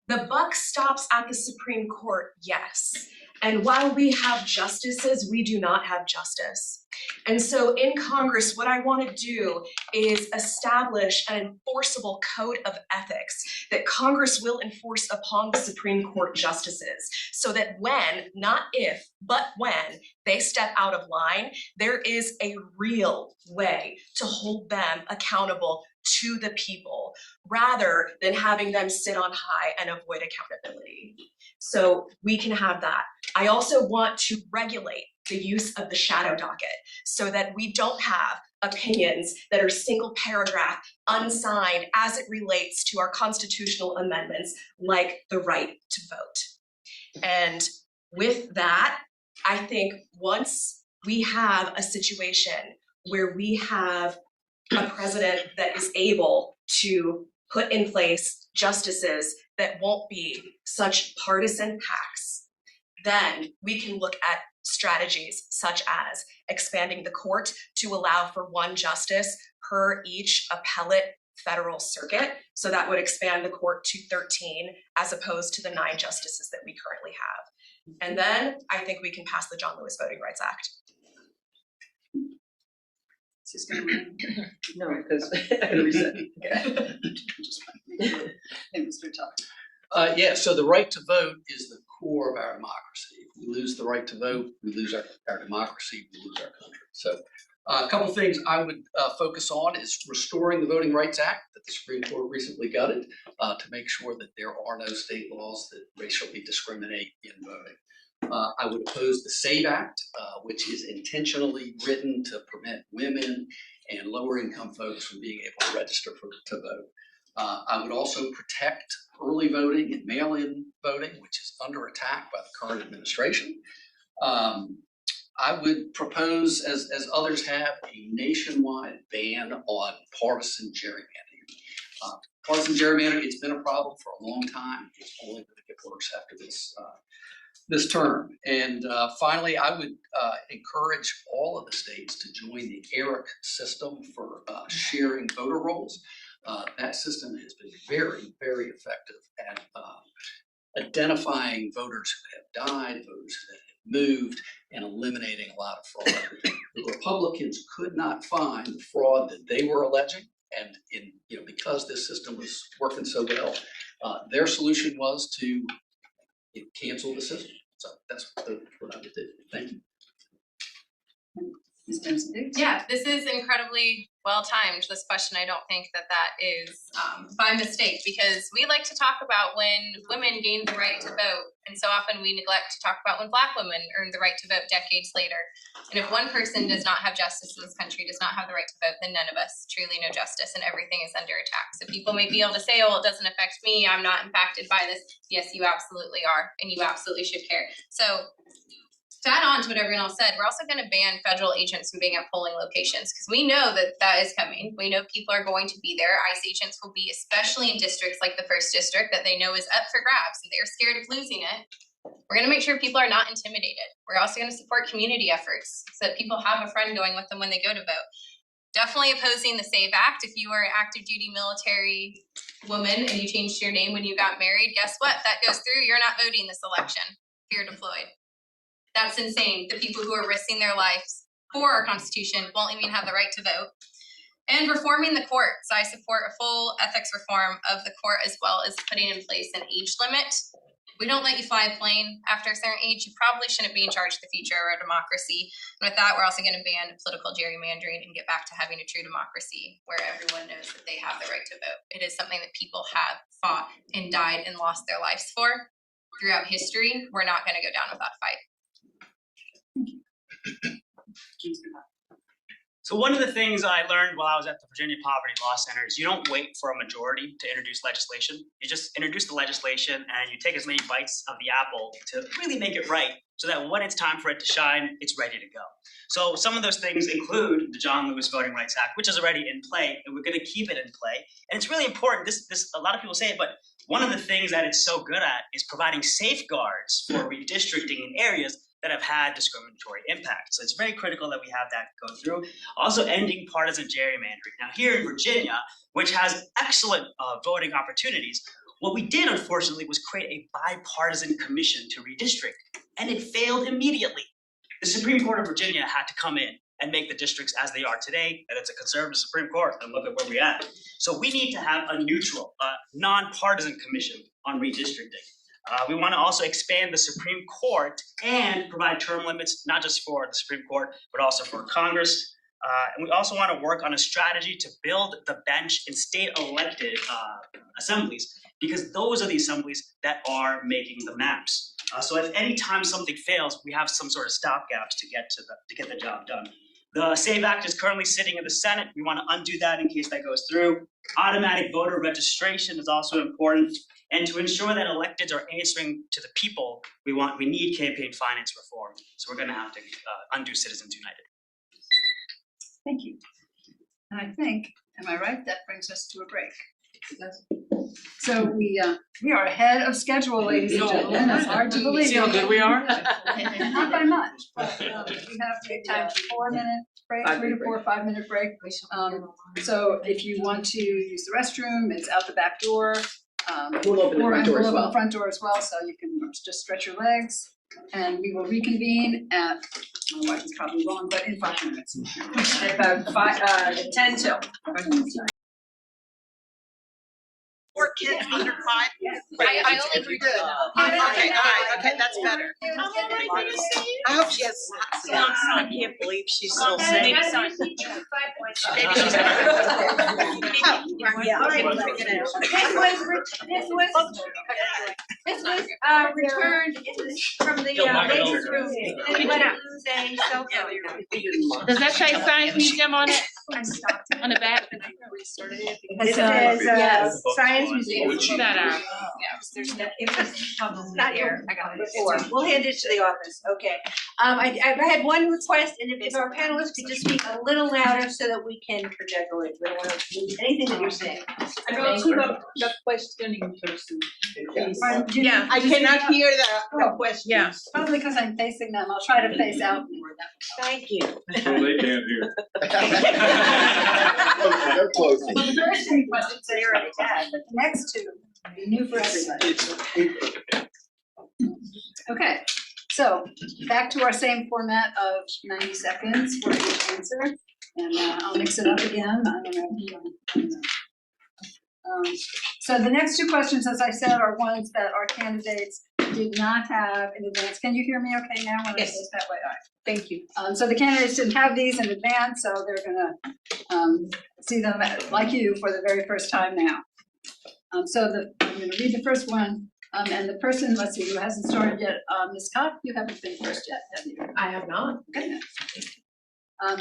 Speaker 8: The buck stops at the Supreme Court, yes. And while we have justices, we do not have justice. And so in Congress, what I want to do is establish an enforceable code of ethics that Congress will enforce upon the Supreme Court justices, so that when, not if, but when they step out of line, there is a real way to hold them accountable to the people, rather than having them sit on high and avoid accountability. So we can have that. I also want to regulate the use of the shadow docket so that we don't have opinions that are single paragraph, unsigned as it relates to our constitutional amendments, like the right to vote. And with that, I think once we have a situation where we have a president that is able to put in place justices that won't be such partisan hacks, then we can look at strategies such as expanding the court to allow for one justice per each appellate federal circuit. So that would expand the court to 13 as opposed to the 9 justices that we currently have. And then I think we can pass the John Lewis Voting Rights Act.
Speaker 10: No, because I reset.
Speaker 3: Hey, Mr. Tull.
Speaker 9: Yeah, so the right to vote is the core of our democracy. If we lose the right to vote, we lose our democracy, we lose our country. So a couple of things I would focus on is restoring the Voting Rights Act that the Supreme Court recently gutted to make sure that there are no state laws that racially discriminate in voting. I would oppose the SAVE Act, which is intentionally written to prevent women and lower income folks from being able to register to vote. I would also protect early voting and mail-in voting, which is under attack by the current administration. I would propose, as others have, a nationwide ban on partisan gerrymandering. Partisan gerrymandering, it's been a problem for a long time. It's only going to get worse after this term. And finally, I would encourage all of the states to join the Ericka system for sharing voter rolls. That system has been very, very effective at identifying voters who have died, voters that have moved, and eliminating a lot of fraud. The Republicans could not find the fraud that they were alleging, and because this system was working so well, their solution was to cancel the system. So that's what I would do. Thank you.
Speaker 3: Ms. Dempsey?
Speaker 4: Yeah, this is incredibly well timed. This question, I don't think that is by mistake, because we like to talk about when women gained the right to vote, and so often we neglect to talk about when Black women earned the right to vote decades later. And if one person does not have justice in this country, does not have the right to vote, then none of us truly know justice, and everything is under attack. So people may be able to say, oh, it doesn't affect me, I'm not impacted by this. Yes, you absolutely are, and you absolutely should care. So to add on to what everyone else said, we're also going to ban federal agents from being at polling locations, because we know that is coming. We know people are going to be there. ICE agents will be, especially in districts like the 1st District that they know is up for grabs and they're scared of losing it. We're going to make sure people are not intimidated. We're also going to support community efforts so that people have a friend going with them when they go to vote. Definitely opposing the SAVE Act. If you are an active duty military woman and you changed your name when you got married, guess what? That goes through. You're not voting this election if you're deployed. That's insane. The people who are risking their lives for our Constitution won't even have the right to vote. And reforming the court. So I support a full ethics reform of the court, as well as putting in place an age limit. We don't let you fly a plane after a certain age. You probably shouldn't be in charge of the future of our democracy. And with that, we're also going to ban political gerrymandering and get back to having a true democracy where everyone knows that they have the right to vote. It is something that people have fought and died and lost their lives for throughout history. We're not going to go down without a fight.
Speaker 5: So one of the things I learned while I was at the Virginia Poverty Law Center is you don't wait for a majority to introduce legislation. You just introduce the legislation and you take as many bites of the apple to really make it right, so that when it's time for it to shine, it's ready to go. So some of those things include the John Lewis Voting Rights Act, which is already in play, and we're going to keep it in play. And it's really important. This a lot of people say it, but one of the things that it's so good at is providing safeguards for redistricting in areas that have had discriminatory impact. So it's very critical that we have that go through. Also ending partisan gerrymandering. Now here in Virginia, which has excellent voting opportunities, what we did, unfortunately, was create a bipartisan commission to redistrict, and it failed immediately. The Supreme Court of Virginia had to come in and make the districts as they are today, and it's a conservative Supreme Court, and look at where we're at. So we need to have a neutral, nonpartisan commission on redistricting. We want to also expand the Supreme Court and provide term limits, not just for the Supreme Court, but also for Congress. And we also want to work on a strategy to build the bench in state-elected assemblies, because those are the assemblies that are making the maps. So if any time something fails, we have some sort of stopgaps to get the job done. The SAVE Act is currently sitting in the Senate. We want to undo that in case that goes through. Automatic voter registration is also important. And to ensure that electeds are answering to the people we need campaign finance reform. So we're going to have to undo Citizens United.
Speaker 3: Thank you. And I think, am I right? That brings us to a break. So we are ahead of schedule, ladies and gentlemen. It's hard to believe.
Speaker 10: See how good we are?
Speaker 3: Not by much, but we have time for 4-minute break, 3 to 4, 5-minute break. So if you want to use the restroom, it's out the back door.
Speaker 10: We'll open the front door as well.
Speaker 3: The front door as well, so you can just stretch your legs. And we will reconvene at, my wife is probably wrong, but in 5 minutes.
Speaker 10: At about 10 till.
Speaker 11: Or kids under 5?
Speaker 4: I only grew
Speaker 11: Okay, all right, okay, that's better. I hope she has sound. I can't believe she's still saying. Maybe she's
Speaker 1: Yeah, all right. This was returned from the ladies' room. And it went out saying cell phone.
Speaker 11: Does that say Science Museum on it? On the back?
Speaker 1: It says Science Museum.
Speaker 11: Shut up.
Speaker 10: There's no,
Speaker 11: Not here.
Speaker 10: I got it.
Speaker 1: Before, we'll hand it to the office, okay. I had one request, and if our panelists could just speak a little louder so that we can project, we don't wanna lose anything that you're saying.
Speaker 10: I go to the questioning person.
Speaker 11: Yeah, I cannot hear the questions.
Speaker 10: Yeah.
Speaker 3: Probably because I'm facing them, I'll try to face out more.
Speaker 11: Thank you.
Speaker 12: Well, they can't hear.
Speaker 13: They're close.
Speaker 3: Well, the first two questions they already had, but the next two will be new for everybody. Okay, so back to our same format of 90 seconds for each answer, and I'll mix it up again. I don't know. So the next two questions, as I said, are ones that our candidates did not have in advance. Can you hear me okay now when I say it that way? All right.
Speaker 10: Thank you.
Speaker 3: So the candidates didn't have these in advance, so they're gonna see them like you for the very first time now. I'm gonna read the first one, and the person, let's see, who hasn't started yet, Ms. Kopp, you haven't been first yet, have you?
Speaker 8: I have not.
Speaker 3: Okay.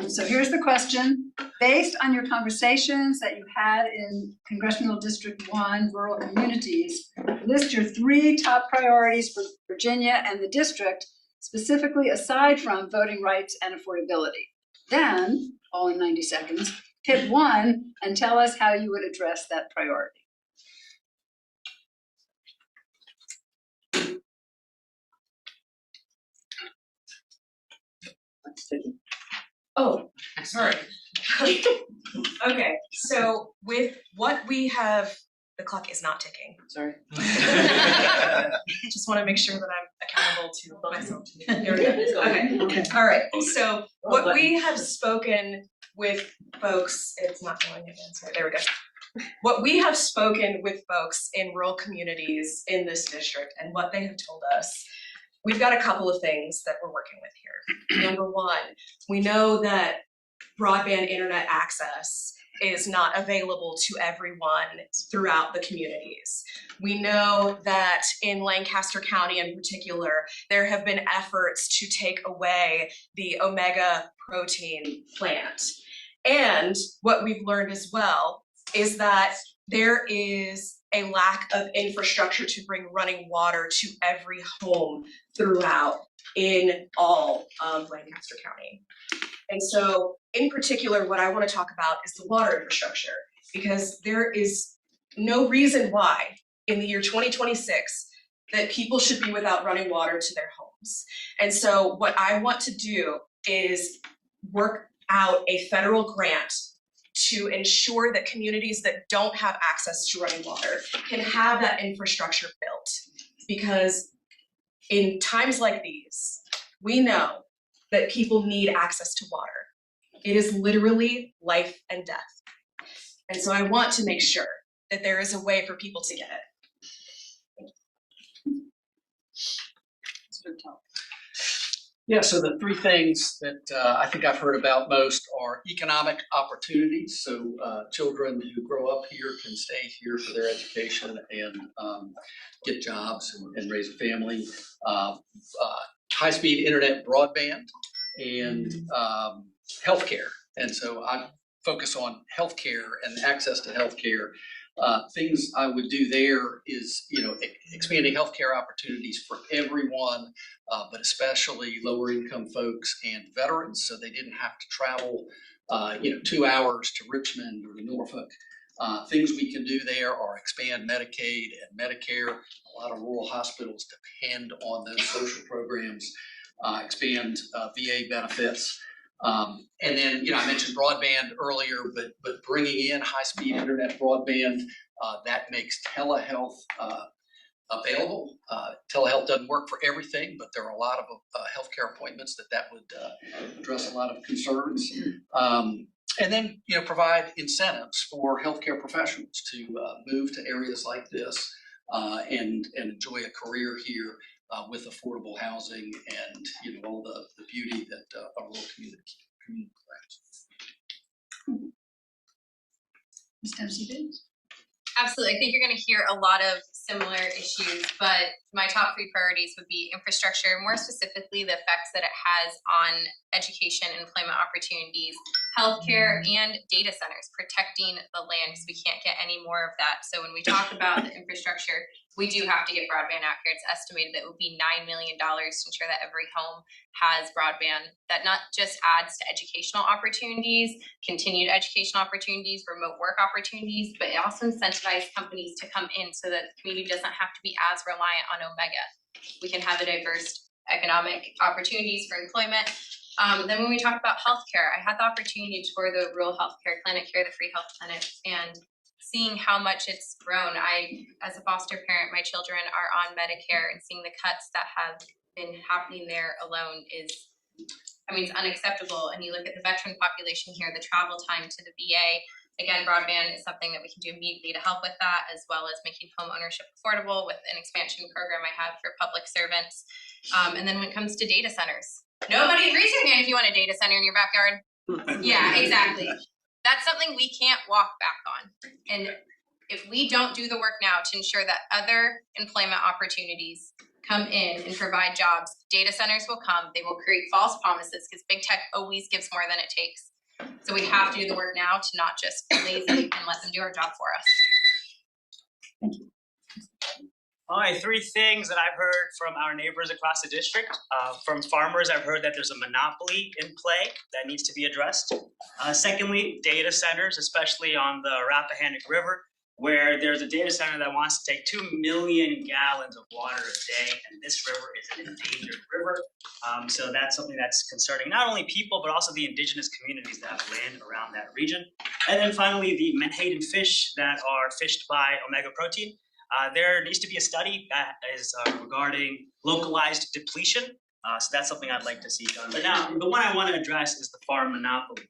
Speaker 3: So here's the question. Based on your conversations that you had in Congressional District 1 rural communities, list your 3 top priorities for Virginia and the district, specifically aside from voting rights and affordability. Then, all in 90 seconds, pick one and tell us how you would address that priority.
Speaker 8: Oh, sorry. Okay, so with what we have, the clock is not ticking.
Speaker 10: Sorry.
Speaker 8: I just want to make sure that I'm accountable to myself. There we go. Okay. All right. So what we have spoken with folks, it's not going again. Sorry. There we go. What we have spoken with folks in rural communities in this district and what they have told us, we've got a couple of things that we're working with here. Number one, we know that broadband internet access is not available to everyone throughout the communities. We know that in Lancaster County in particular, there have been efforts to take away the omega protein plant. And what we've learned as well is that there is a lack of infrastructure to bring running water to every home throughout in all of Lancaster County. And so in particular, what I want to talk about is the water infrastructure, because there is no reason why in the year 2026 that people should be without running water to their homes. And so what I want to do is work out a federal grant to ensure that communities that don't have access to running water can have that infrastructure built. Because in times like these, we know that people need access to water. It is literally life and death. And so I want to make sure that there is a way for people to get it.
Speaker 9: Yeah, so the 3 things that I think I've heard about most are economic opportunities. So children who grow up here can stay here for their education and get jobs and raise a family. High-speed internet broadband and healthcare. And so I focus on healthcare and access to healthcare. Things I would do there is, expanding healthcare opportunities for everyone, but especially lower income folks and veterans, so they didn't have to travel, 2 hours to Richmond or to Norfolk. Things we can do there are expand Medicaid and Medicare. A lot of rural hospitals depend on those social programs. Expand VA benefits. And then, I mentioned broadband earlier, but bringing in high-speed internet broadband, that makes telehealth available. Telehealth doesn't work for everything, but there are a lot of healthcare appointments that would address a lot of concerns. And then, provide incentives for healthcare professionals to move to areas like this and enjoy a career here with affordable housing and, all the beauty that a rural community provides.
Speaker 3: Ms. Dempsey?
Speaker 4: Absolutely. I think you're going to hear a lot of similar issues, but my top 3 priorities would be infrastructure, more specifically the effects that it has on education and employment opportunities, healthcare, and data centers, protecting the land because we can't get any more of that. So when we talk about the infrastructure, we do have to get broadband out here. It's estimated that it would be $9 million to ensure that every home has broadband. That not just adds to educational opportunities, continued educational opportunities, remote work opportunities, but it also incentivizes companies to come in so that the community doesn't have to be as reliant on Omega. We can have the diverse economic opportunities for employment. Then when we talk about healthcare, I had the opportunity to tour the rural healthcare clinic here, the free health clinic, and seeing how much it's grown. As a foster parent, my children are on Medicare, and seeing the cuts that have been happening there alone is, it's unacceptable. And you look at the veteran population here, the travel time to the VA, again, broadband is something that we can do immediately to help with that, as well as making home ownership affordable with an expansion program I have for public servants. And then when it comes to data centers, nobody raise your hand if you want a data center in your backyard. Yeah, exactly. That's something we can't walk back on. And if we don't do the work now to ensure that other employment opportunities come in and provide jobs, data centers will come, they will create false promises because big tech always gives more than it takes. So we have to do the work now to not just be lazy and let them do our job for us.
Speaker 3: Thank you.
Speaker 5: All right, 3 things that I've heard from our neighbors across the district. From farmers, I've heard that there's a monopoly in play that needs to be addressed. Secondly, data centers, especially on the Rappahannock River, where there's a data center that wants to take 2 million gallons of water a day, and this river is an endangered river. So that's something that's concerning not only people, but also the indigenous communities that have land around that region. And then finally, the menhaden fish that are fished by Omega Protein. There needs to be a study that is regarding localized depletion. So that's something I'd like to see done. But now, the one I want to address is the farm monopoly.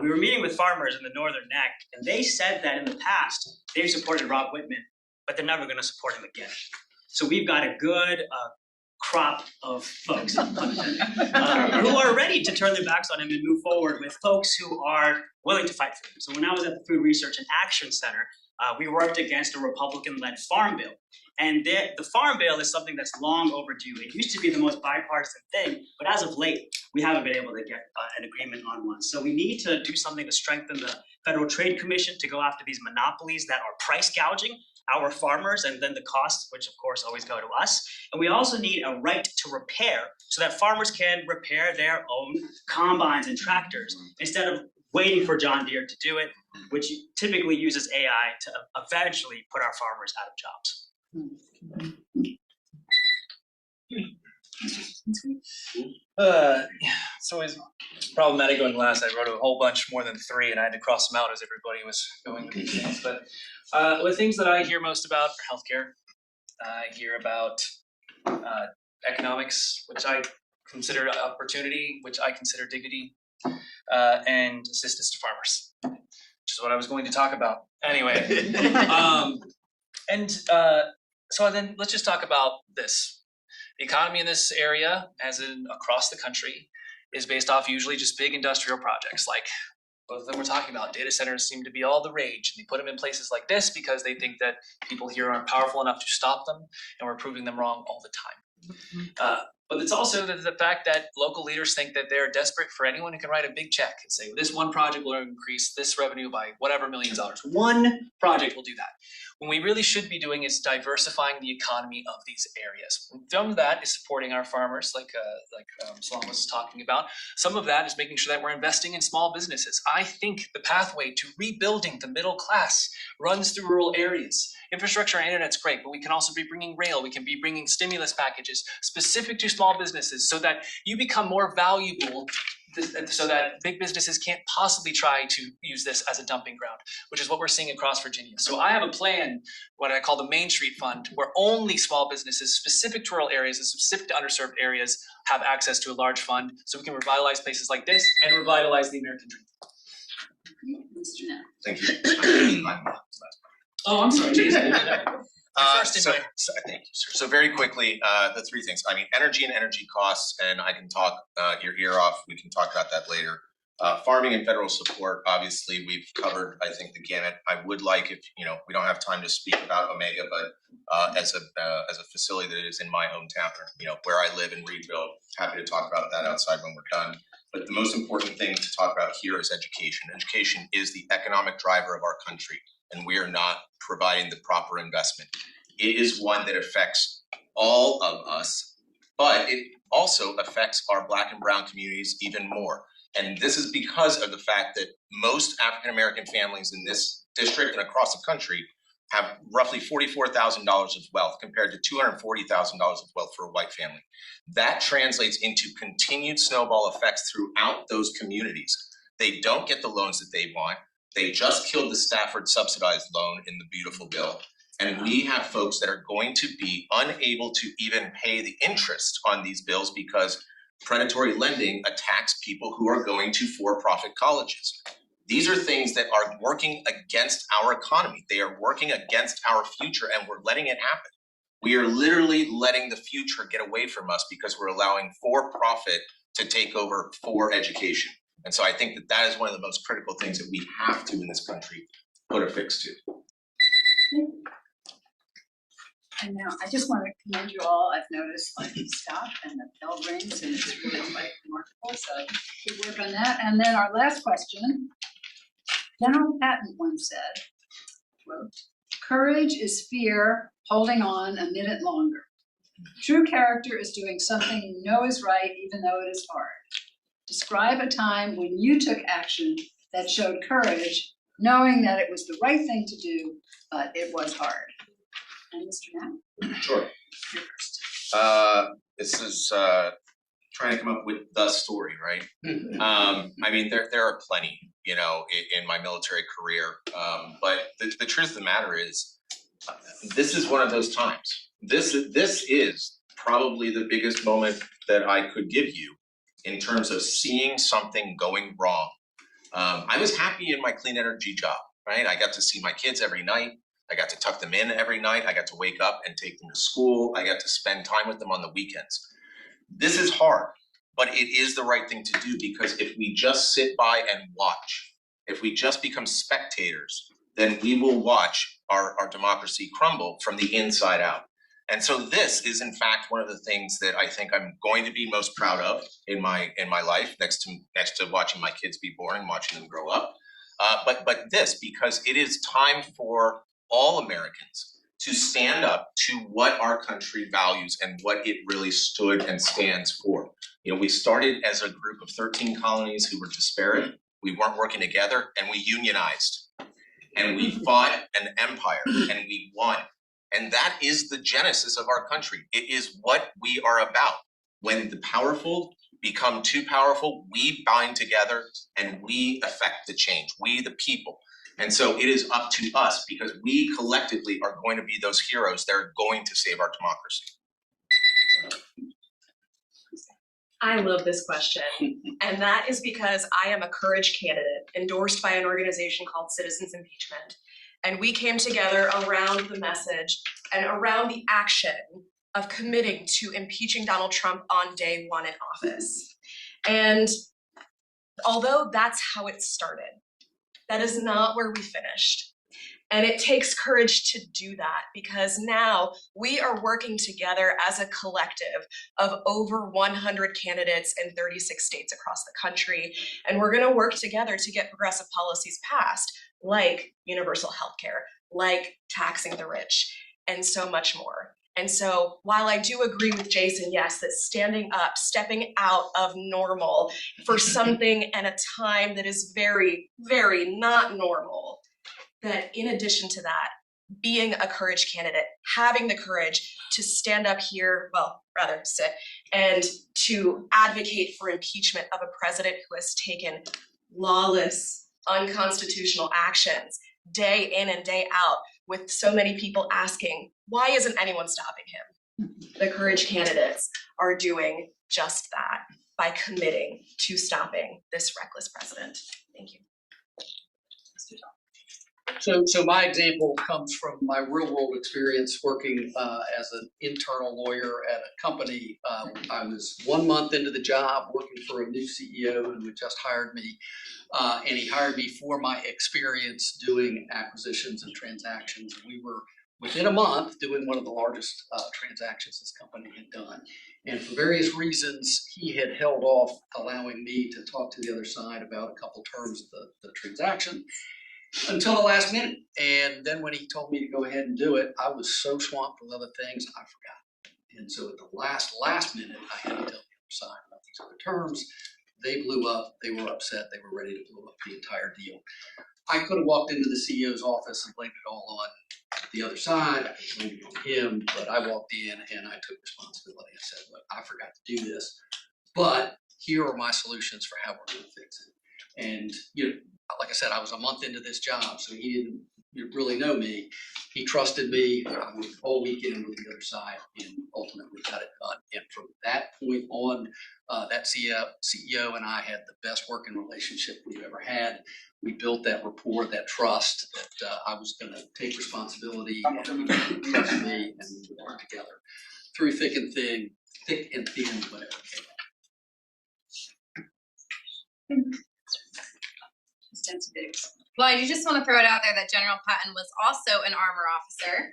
Speaker 5: We were meeting with farmers in the Northern Neck, and they said that in the past, they've supported Rob Wittman, but they're never going to support him again. So we've got a good crop of folks who are ready to turn their backs on him and move forward with folks who are willing to fight for him. So when I was at the Food Research and Action Center, we worked against a Republican-led farm bill. And the farm bill is something that's long overdue. It used to be the most bipartisan thing, but as of late, we haven't been able to get an agreement on one. So we need to do something to strengthen the Federal Trade Commission to go after these monopolies that are price gouging our farmers, and then the costs, which of course always go to us. And we also need a right to repair so that farmers can repair their own combines and tractors instead of waiting for John Deere to do it, which typically uses AI to eventually put our farmers out of jobs.
Speaker 6: It's always problematic going last. I wrote a whole bunch, more than 3, and I had to cross them out as everybody was going with these things. But the things that I hear most about are healthcare. I hear about economics, which I consider opportunity, which I consider dignity, and assistance to farmers, which is what I was going to talk about. Anyway, so then let's just talk about this. The economy in this area, as in across the country, is based off usually just big industrial projects. Like both of them we're talking about, data centers seem to be all the rage. And they put them in places like this because they think that people here aren't powerful enough to stop them, and we're proving them wrong all the time. But it's also the fact that local leaders think that they're desperate for anyone who can write a big check and say, well, this one project will increase this revenue by whatever millions of dollars. One project will do that. What we really should be doing is diversifying the economy of these areas. Some of that is supporting our farmers, like Salaam was talking about. Some of that is making sure that we're investing in small businesses. I think the pathway to rebuilding the middle class runs through rural areas. Infrastructure and internet's great, but we can also be bringing rail. We can be bringing stimulus packages specific to small businesses so that you become more valuable, so that big businesses can't possibly try to use this as a dumping ground, which is what we're seeing across Virginia. So I have a plan, what I call the Main Street Fund, where only small businesses specific to rural areas and specific to underserved areas have access to a large fund, so we can revitalize places like this and revitalize the American dream.
Speaker 3: Mr. Knapp.
Speaker 7: Thank you.
Speaker 6: Oh, I'm sorry, Jason.
Speaker 7: Thank you, sir. So very quickly, the 3 things. I mean, energy and energy costs, and I can talk your ear off. We can talk about that later. Farming and federal support, obviously, we've covered, I think, the gamut. I would like, if we don't have time to speak about Omega, but as a facility that is in my hometown, or, where I live in Reedville, happy to talk about that outside when we're done. But the most important thing to talk about here is education. Education is the economic driver of our country, and we are not providing the proper investment. It is one that affects all of us, but it also affects our Black and brown communities even more. And this is because of the fact that most African American families in this district and across the country have roughly $44,000 of wealth compared to $240,000 of wealth for a white family. That translates into continued snowball effects throughout those communities. They don't get the loans that they want. They just killed the Stafford subsidized loan in the beautiful bill. And we have folks that are going to be unable to even pay the interest on these bills because predatory lending attacks people who are going to for-profit colleges. These are things that are working against our economy. They are working against our future, and we're letting it happen. We are literally letting the future get away from us because we're allowing for-profit to take over for education. And so I think that that is one of the most critical things that we have to in this country put a fix to.
Speaker 3: And now I just want to commend you all. I've noticed like you stop and the bell rings and it's really quite remarkable. So good work on that. And then our last question. General Patton once said, quote, "Courage is fear holding on a minute longer. True character is doing something you know is right even though it is hard. Describe a time when you took action that showed courage, knowing that it was the right thing to do, but it was hard." And Mr. Knapp?
Speaker 7: Sure. This is trying to come up with the story, right? I mean, there are plenty, you know, in my military career. But the truth of the matter is, this is one of those times. This is probably the biggest moment that I could give you in terms of seeing something going wrong. I was happy in my clean energy job, right? I got to see my kids every night. I got to tuck them in every night. I got to wake up and take them to school. I got to spend time with them on the weekends. This is hard, but it is the right thing to do because if we just sit by and watch, if we just become spectators, then we will watch our democracy crumble from the inside out. And so this is in fact one of the things that I think I'm going to be most proud of in my life, next to watching my kids be born and watching them grow up. But this, because it is time for all Americans to stand up to what our country values and what it really stood and stands for. You know, we started as a group of 13 colonies who were disparate. We weren't working together, and we unionized. And we fought an empire, and we won. And that is the genesis of our country. It is what we are about. When the powerful become too powerful, we bind together and we affect the change, we the people. And so it is up to us because we collectively are going to be those heroes that are going to save our democracy.
Speaker 8: I love this question, and that is because I am a courage candidate endorsed by an organization called Citizens Impeachment. And we came together around the message and around the action of committing to impeaching Donald Trump on day one in office. And although that's how it started, that is not where we finished. And it takes courage to do that because now we are working together as a collective of over 100 candidates in 36 states across the country. And we're going to work together to get progressive policies passed, like universal health care, like taxing the rich, and so much more. And so while I do agree with Jason, yes, that standing up, stepping out of normal for something and a time that is very, very not normal, that in addition to that, being a courage candidate, having the courage to stand up here, well, rather sit, and to advocate for impeachment of a president who has taken lawless, unconstitutional actions day in and day out, with so many people asking, why isn't anyone stopping him? The courage candidates are doing just that by committing to stopping this reckless president. Thank you.
Speaker 9: So my example comes from my real world experience working as an internal lawyer at a company. I was 1 month into the job working for a new CEO who had just hired me. And he hired me for my experience doing acquisitions and transactions. We were within a month doing one of the largest transactions this company had done. And for various reasons, he had held off allowing me to talk to the other side about a couple terms of the transaction. until the last minute. And then when he told me to go ahead and do it, I was so swamped with other things, I forgot. And so at the last minute, I had to tell the other side about these other terms. They blew up, they were upset, they were ready to blow up the entire deal. I could have walked into the CEO's office and blamed it all on the other side, I could blame it on him, but I walked in and I took responsibility. I said, look, I forgot to do this, but here are my solutions for how we're gonna fix it. And like I said, I was a month into this job, so he didn't really know me. He trusted me. I went the whole weekend with the other side and ultimately got it done. And from that point on, that CEO and I had the best working relationship we've ever had. We built that rapport, that trust that I was going to take responsibility and trust me, and we would work together through thick and thin, whatever came up.
Speaker 4: Well, I just want to throw it out there that General Patton was also an armor officer.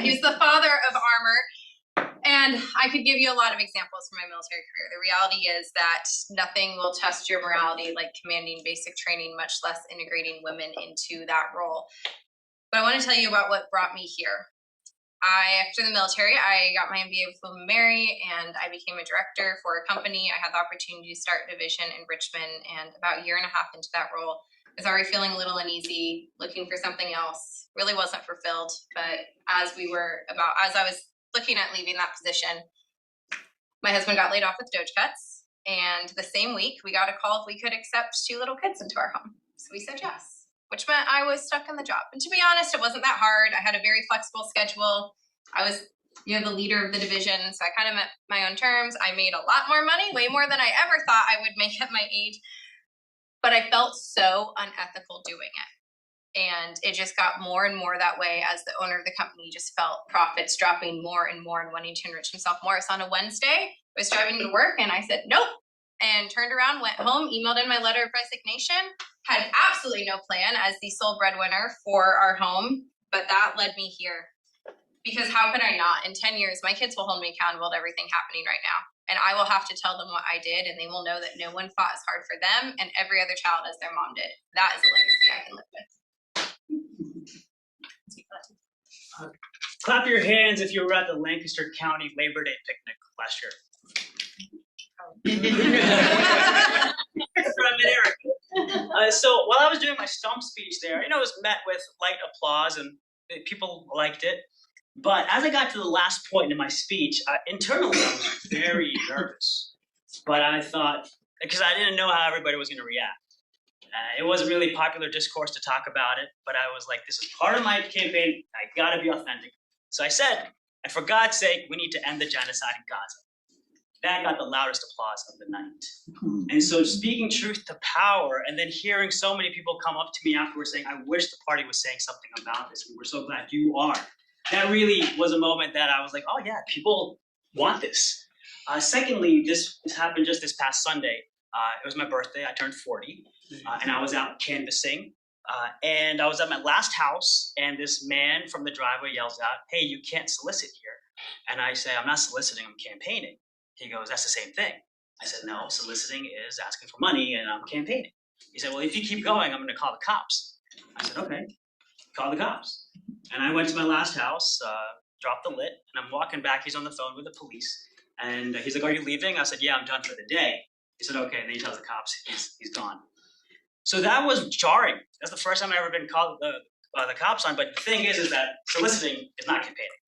Speaker 4: He was the father of armor, and I could give you a lot of examples from my military career. The reality is that nothing will test your morality like commanding basic training, much less integrating women into that role. But I want to tell you about what brought me here. After the military, I got my MBA with William & Mary, and I became a director for a company. I had the opportunity to start a division in Richmond, and about a year and a half into that role, I was already feeling a little uneasy, looking for something else. Really wasn't fulfilled, but as I was looking at leaving that position, my husband got laid off with Doge cuts, and the same week, we got a call if we could accept 2 little kids into our home. So we said yes, which meant I was stuck in the job. And to be honest, it wasn't that hard. I had a very flexible schedule. I was, the leader of the division, so I kind of met my own terms. I made a lot more money, way more than I ever thought I would make at my age. But I felt so unethical doing it. And it just got more and more that way as the owner of the company just felt profits dropping more and more and wanting to enrich himself more. So on a Wednesday, I was driving to work and I said, nope. And turned around, went home, emailed in my letter of resignation, had absolutely no plan as the sole breadwinner for our home, but that led me here. Because how could I not? In 10 years, my kids will hold me accountable to everything happening right now. And I will have to tell them what I did, and they will know that no one fought as hard for them and every other child as their mom did. That is a legacy I can live with.
Speaker 5: Clap your hands if you were at the Lancaster County Labor Day picnic last year. From Ericka. So while I was doing my stump speech there, it was met with light applause and people liked it. But as I got to the last point in my speech, internally I was very nervous. But I thought, because I didn't know how everybody was going to react. It wasn't really popular discourse to talk about it, but I was like, this is part of my campaign. I got to be authentic. So I said, and for God's sake, we need to end the genocide in Gaza. That got the loudest applause of the night. And so speaking truth to power, and then hearing so many people come up to me afterwards saying, I wish the party was saying something about this. We were so glad you are. That really was a moment that I was like, oh yeah, people want this. Secondly, this happened just this past Sunday. It was my birthday, I turned 40, and I was out canvassing. And I was at my last house, and this man from the driveway yells out, hey, you can't solicit here. And I say, I'm not soliciting, I'm campaigning. He goes, that's the same thing. I said, no, soliciting is asking for money, and I'm campaigning. He said, well, if you keep going, I'm going to call the cops. I said, okay, call the cops. And I went to my last house, dropped the lit, and I'm walking back. He's on the phone with the police. And he's like, are you leaving? I said, yeah, I'm done for the day. He said, okay. And then he tells the cops he's gone. So that was jarring. That's the first time I've ever been called the cops on. But the thing is that soliciting is not campaigning.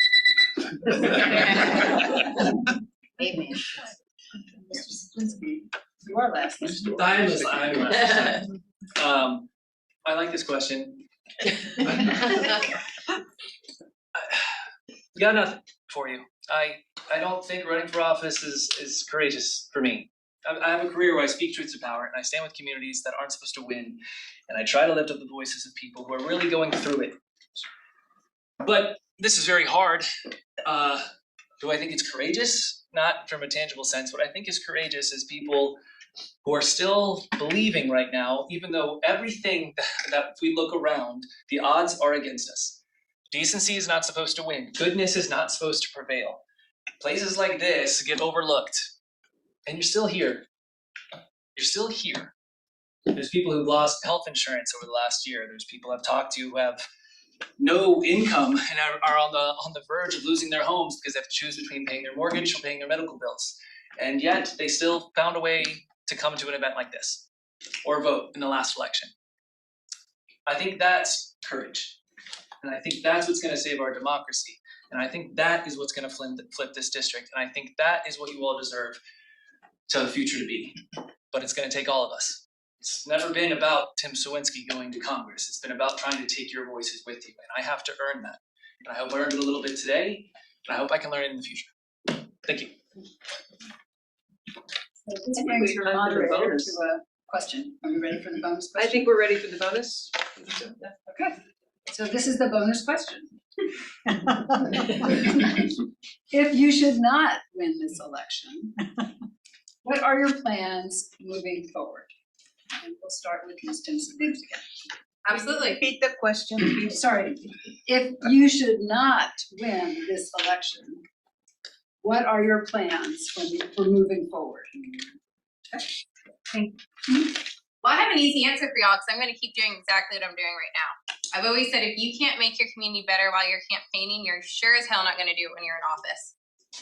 Speaker 4: Amen.
Speaker 10: You are last.
Speaker 6: I'm last. I like this question. Got nothing for you. I don't think running for office is courageous for me. I have a career where I speak truth to power, and I stand with communities that aren't supposed to win, and I try to lift up the voices of people who are really going through it. But this is very hard. Do I think it's courageous? Not from a tangible sense. What I think is courageous is people who are still believing right now, even though everything that we look around, the odds are against us. Decency is not supposed to win. Goodness is not supposed to prevail. Places like this get overlooked. And you're still here. You're still here. There's people who've lost health insurance over the last year. There's people I've talked to who have no income and are on the verge of losing their homes because they have to choose between paying their mortgage or paying their medical bills. And yet they still found a way to come to an event like this or vote in the last election. I think that's courage. And I think that's what's going to save our democracy. And I think that is what's going to flip this district. And I think that is what you all deserve to the future to be. But it's going to take all of us. It's never been about Tim Cywinski going to Congress. It's been about trying to take your voices with you. And I have to earn that. And I hope I earned it a little bit today. And I hope I can learn it in the future. Thank you.
Speaker 3: This brings your moderator to a question. Are we ready for the bonus question?
Speaker 11: I think we're ready for the bonus.
Speaker 3: Okay, so this is the bonus question. If you should not win this election, what are your plans moving forward? And we'll start with Ms. Dempsey again.
Speaker 4: Absolutely.
Speaker 11: Repeat the question, please.
Speaker 3: Sorry, if you should not win this election, what are your plans for moving forward?
Speaker 4: Well, I have an easy answer for y'all because I'm going to keep doing exactly what I'm doing right now. I've always said if you can't make your community better while you're campaigning, you're sure as hell not going to do it when you're in office.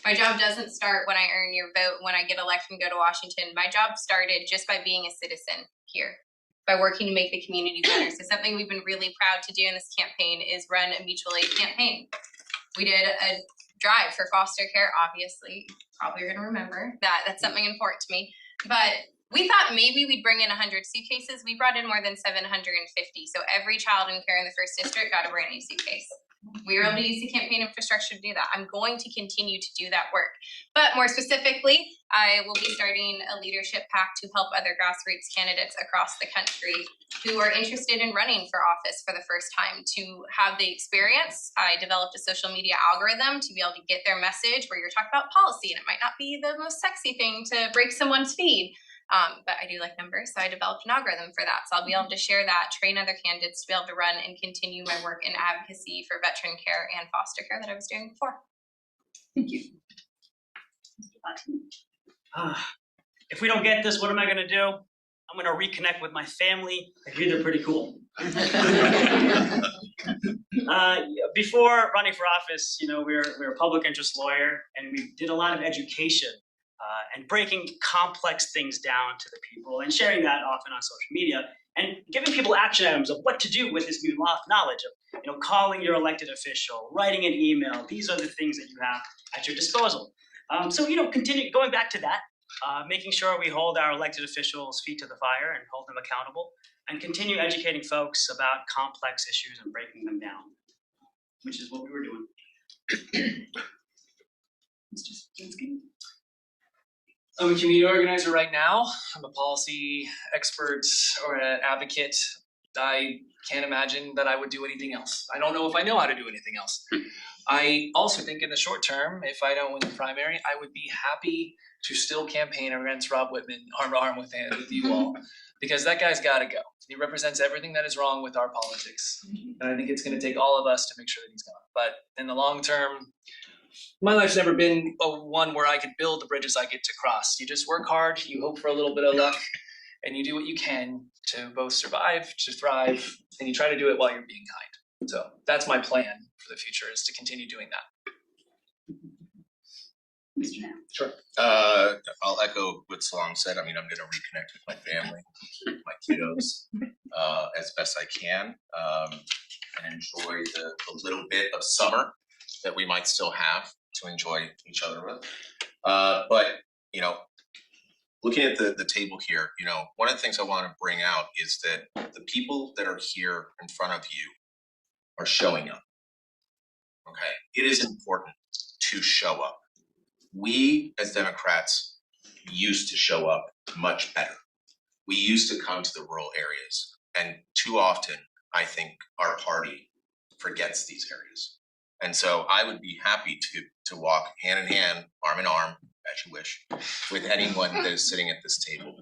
Speaker 4: My job doesn't start when I earn your vote, when I get elected and go to Washington. My job started just by being a citizen here, by working to make the community better. So something we've been really proud to do in this campaign is run a mutual aid campaign. We did a drive for foster care, obviously. Probably you're going to remember that. That's something important to me. But we thought maybe we'd bring in 100 suitcases. We brought in more than 750. So every child in care in the first district got a brand new suitcase. We were able to use the campaign infrastructure to do that. I'm going to continue to do that work. But more specifically, I will be starting a leadership pack to help other grassroots candidates across the country who are interested in running for office for the first time to have the experience. I developed a social media algorithm to be able to get their message where you're talking about policy, and it might not be the most sexy thing to break someone's feed. But I do like numbers, so I developed an algorithm for that. So I'll be able to share that, train other candidates to be able to run and continue my work in advocacy for veteran care and foster care that I was doing before.
Speaker 3: Thank you. Mr. Bhatti.
Speaker 5: If we don't get this, what am I going to do? I'm going to reconnect with my family. I hear they're pretty cool. Before running for office, we're a public interest lawyer, and we did a lot of education and breaking complex things down to the people and sharing that often on social media and giving people action items of what to do with this new knowledge of, calling your elected official, writing an email. These are the things that you have at your disposal. So continue going back to that, making sure we hold our elected officials' feet to the fire and hold them accountable, and continue educating folks about complex issues and breaking them down, which is what we were doing.
Speaker 3: Mr. Cywinski.
Speaker 6: I'm a community organizer right now. I'm a policy expert or an advocate. I can't imagine that I would do anything else. I don't know if I know how to do anything else. I also think in the short term, if I don't win the primary, I would be happy to still campaign against Rob Wittman arm to arm with you all, because that guy's got to go. He represents everything that is wrong with our politics. And I think it's going to take all of us to make sure that he's gone. But in the long term, my life's never been one where I could build the bridges I get to cross. You just work hard, you hope for a little bit of luck, and you do what you can to both survive, to thrive, and you try to do it while you're being kind. So that's my plan for the future, is to continue doing that.
Speaker 3: Mr. Knapp.
Speaker 7: Sure. I'll echo what Salaam said. I'm going to reconnect with my family, my kiddos, as best I can, and enjoy the little bit of summer that we might still have to enjoy each other with. But, looking at the table here, one of the things I want to bring out is that the people that are here in front of you are showing up. Okay? It is important to show up. We, as Democrats, used to show up much better. We used to come to the rural areas. And too often, I think our party forgets these areas. And so I would be happy to walk hand in hand, arm in arm, as you wish, with anyone that is sitting at this table.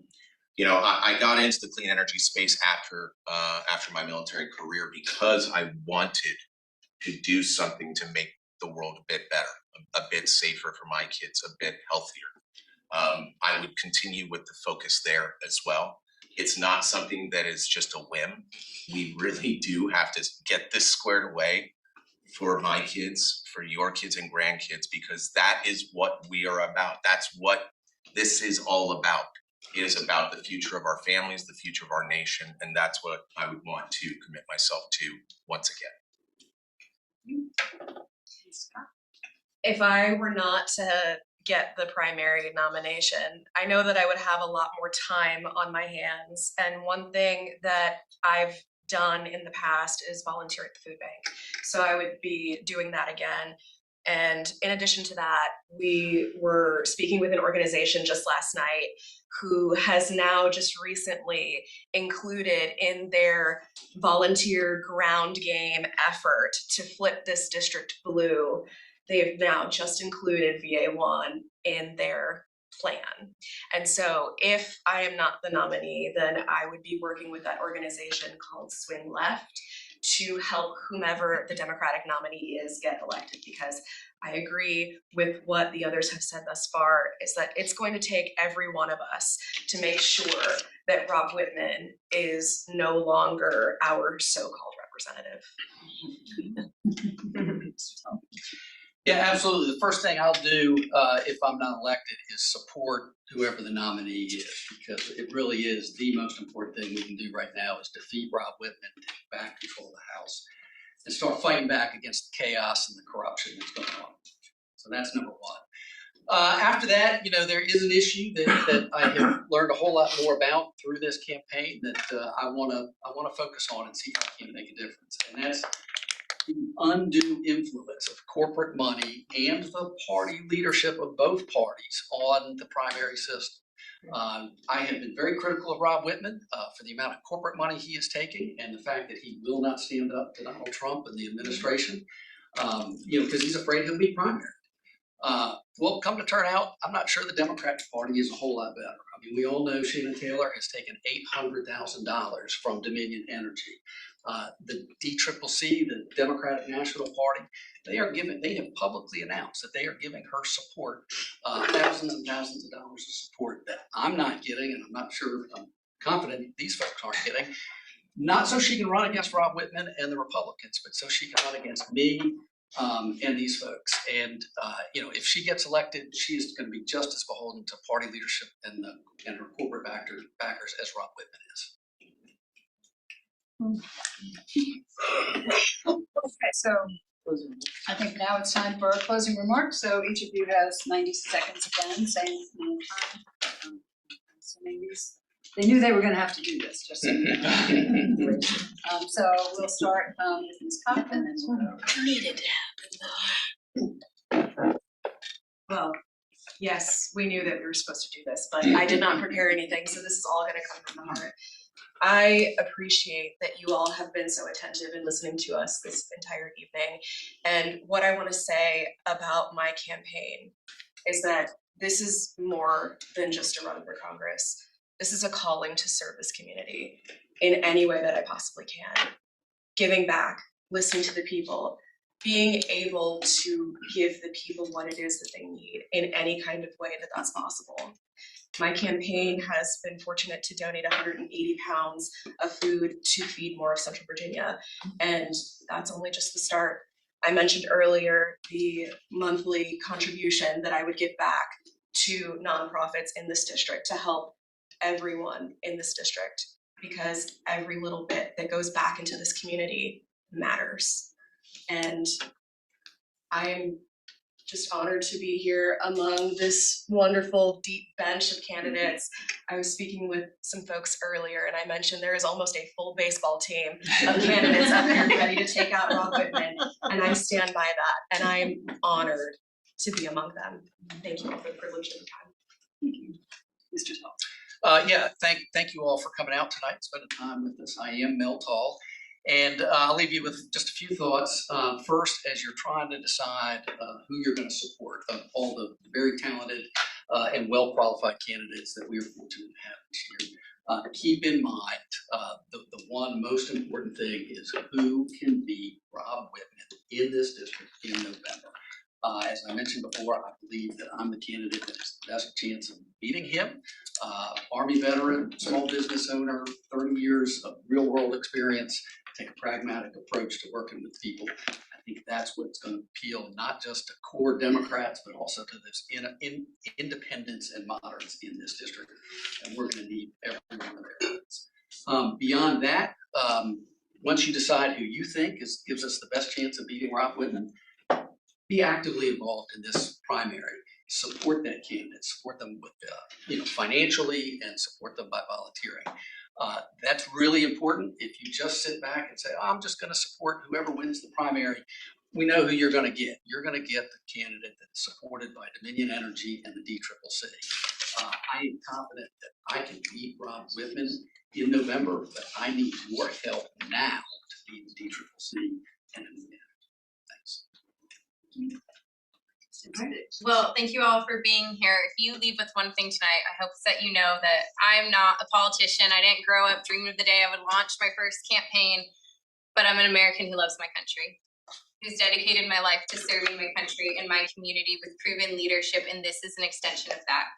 Speaker 7: I got into the clean energy space after my military career because I wanted to do something to make the world a bit better, a bit safer for my kids, a bit healthier. I would continue with the focus there as well. It's not something that is just a whim. We really do have to get this squared away for my kids, for your kids and grandkids, because that is what we are about. That's what this is all about. It is about the future of our families, the future of our nation, and that's what I would want to commit myself to once again.
Speaker 8: If I were not to get the primary nomination, I know that I would have a lot more time on my hands. And one thing that I've done in the past is volunteer at the food bank. So I would be doing that again. And in addition to that, we were speaking with an organization just last night who has now just recently included in their volunteer ground game effort to flip this district blue. They've now just included VA1 in their plan. And so if I am not the nominee, then I would be working with that organization called Swing Left to help whomever the Democratic nominee is get elected, because I agree with what the others have said thus far, is that it's going to take every one of us to make sure that Rob Wittman is no longer our so-called representative.
Speaker 9: Yeah, absolutely. The first thing I'll do if I'm not elected is support whoever the nominee is, because it really is the most important thing we can do right now is defeat Rob Wittman, take back control of the House, and start fighting back against the chaos and the corruption that's going on. So that's number one. After that, there is an issue that I have learned a whole lot more about through this campaign that I want to focus on and see how it can make a difference, and that's the undue influence of corporate money and the party leadership of both parties on the primary system. I have been very critical of Rob Wittman for the amount of corporate money he is taking and the fact that he will not stand up to Donald Trump and the administration, because he's afraid he'll be primary. Well, come to turn out, I'm not sure the Democratic Party is a whole lot better. I mean, we all know Shannon Taylor has taken $800,000 from Dominion Energy. The DCCC, the Democratic National Party, they have publicly announced that they are giving her support, thousands and thousands of dollars of support that I'm not getting, and I'm confident these folks aren't getting. Not so she can run against Rob Wittman and the Republicans, but so she can run against me and these folks. And if she gets elected, she is going to be just as beholden to party leadership and her corporate backers as Rob Wittman is.
Speaker 3: Okay, so I think now it's time for our closing remarks. So each of you has 90 seconds again, same time. They knew they were going to have to do this, just so you know. So we'll start with Ms. Kopp and then we'll go.
Speaker 11: Needed to happen.
Speaker 8: Well, yes, we knew that we were supposed to do this, but I did not prepare anything, so this is all going to come from the heart. I appreciate that you all have been so attentive in listening to us this entire evening. And what I want to say about my campaign is that this is more than just a run for Congress. This is a calling to serve this community in any way that I possibly can. Giving back, listening to the people, being able to give the people what it is that they need in any kind of way that's possible. My campaign has been fortunate to donate 180 pounds of food to feed more of Central Virginia, and that's only just the start. I mentioned earlier the monthly contribution that I would give back to nonprofits in this district to help everyone in this district, because every little bit that goes back into this community matters. And I am just honored to be here among this wonderful deep bench of candidates. I was speaking with some folks earlier and I mentioned there is almost a full baseball team of candidates up there ready to take out Rob Wittman, and I stand by that, and I'm honored to be among them. Thank you all for the privilege of the time.
Speaker 3: Thank you. Mr. Tull.
Speaker 9: Thank you all for coming out tonight and spending time with us. I am Mel Tull. And I'll leave you with just a few thoughts. First, as you're trying to decide who you're going to support, of all the very talented and well-qualified candidates that we are fortunate to have this year, keep in mind the one most important thing is who can beat Rob Wittman in this district in November. As I mentioned before, I believe that I'm the candidate that has the best chance of beating him. Army veteran, small business owner, 30 years of real world experience, take a pragmatic approach to working with people. I think that's what's going to appeal not just to core Democrats, but also to those independents and moderates in this district. And we're going to need every one of their votes. Beyond that, once you decide who you think gives us the best chance of beating Rob Wittman, be actively involved in this primary. Support that candidate. Support them with, financially, and support them by volunteering. That's really important. If you just sit back and say, "Oh, I'm just going to support whoever wins the primary," we know who you're going to get. You're going to get the candidate that's supported by Dominion Energy and the DCCC. I am confident that I can beat Rob Wittman in November, but I need your help now to beat the DCCC and Dominion. Thanks.
Speaker 4: Well, thank you all for being here. If you leave with one thing tonight, I hope that you know that I'm not a politician. I didn't grow up dreaming of the day I would launch my first campaign, but I'm an American who loves my country, who's dedicated my life to serving my country and my community with proven leadership, and this is an extension of that.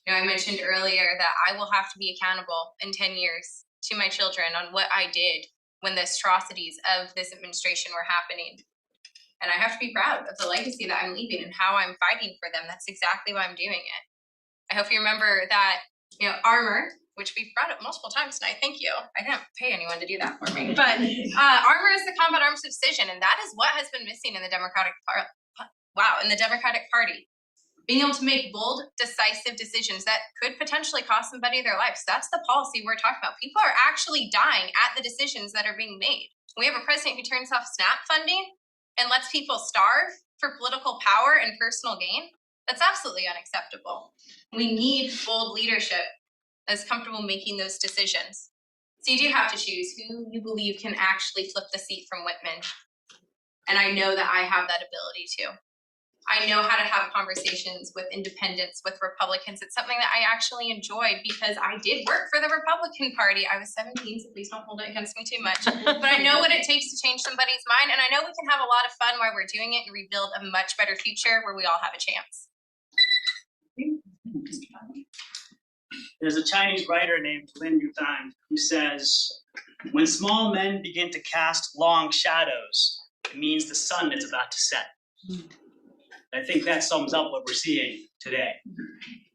Speaker 4: I mentioned earlier that I will have to be accountable in 10 years to my children on what I did when the atrocities of this administration were happening. And I have to be proud of the legacy that I'm leaving and how I'm fighting for them. That's exactly why I'm doing it. I hope you remember that, armor, which we've brought up multiple times tonight. Thank you. I didn't pay anyone to do that for me. But armor is the combat arms of decision, and that is what has been missing in the Democratic Party. Being able to make bold, decisive decisions that could potentially cost somebody their lives. That's the policy we're talking about. People are actually dying at the decisions that are being made. We have a president who turns off SNAP funding and lets people starve for political power and personal gain. That's absolutely unacceptable. We need bold leadership that's comfortable making those decisions. So you do have to choose who you believe can actually flip the seat from Wittman. And I know that I have that ability to. I know how to have conversations with independents, with Republicans. It's something that I actually enjoyed because I did work for the Republican Party. I was 17, so please don't hold it against me too much. But I know what it takes to change somebody's mind, and I know we can have a lot of fun while we're doing it and rebuild a much better future where we all have a chance.
Speaker 5: There's a Chinese writer named Lin Yutang who says, "When small men begin to cast long shadows, it means the sun is about to set." I think that sums up what we're seeing today.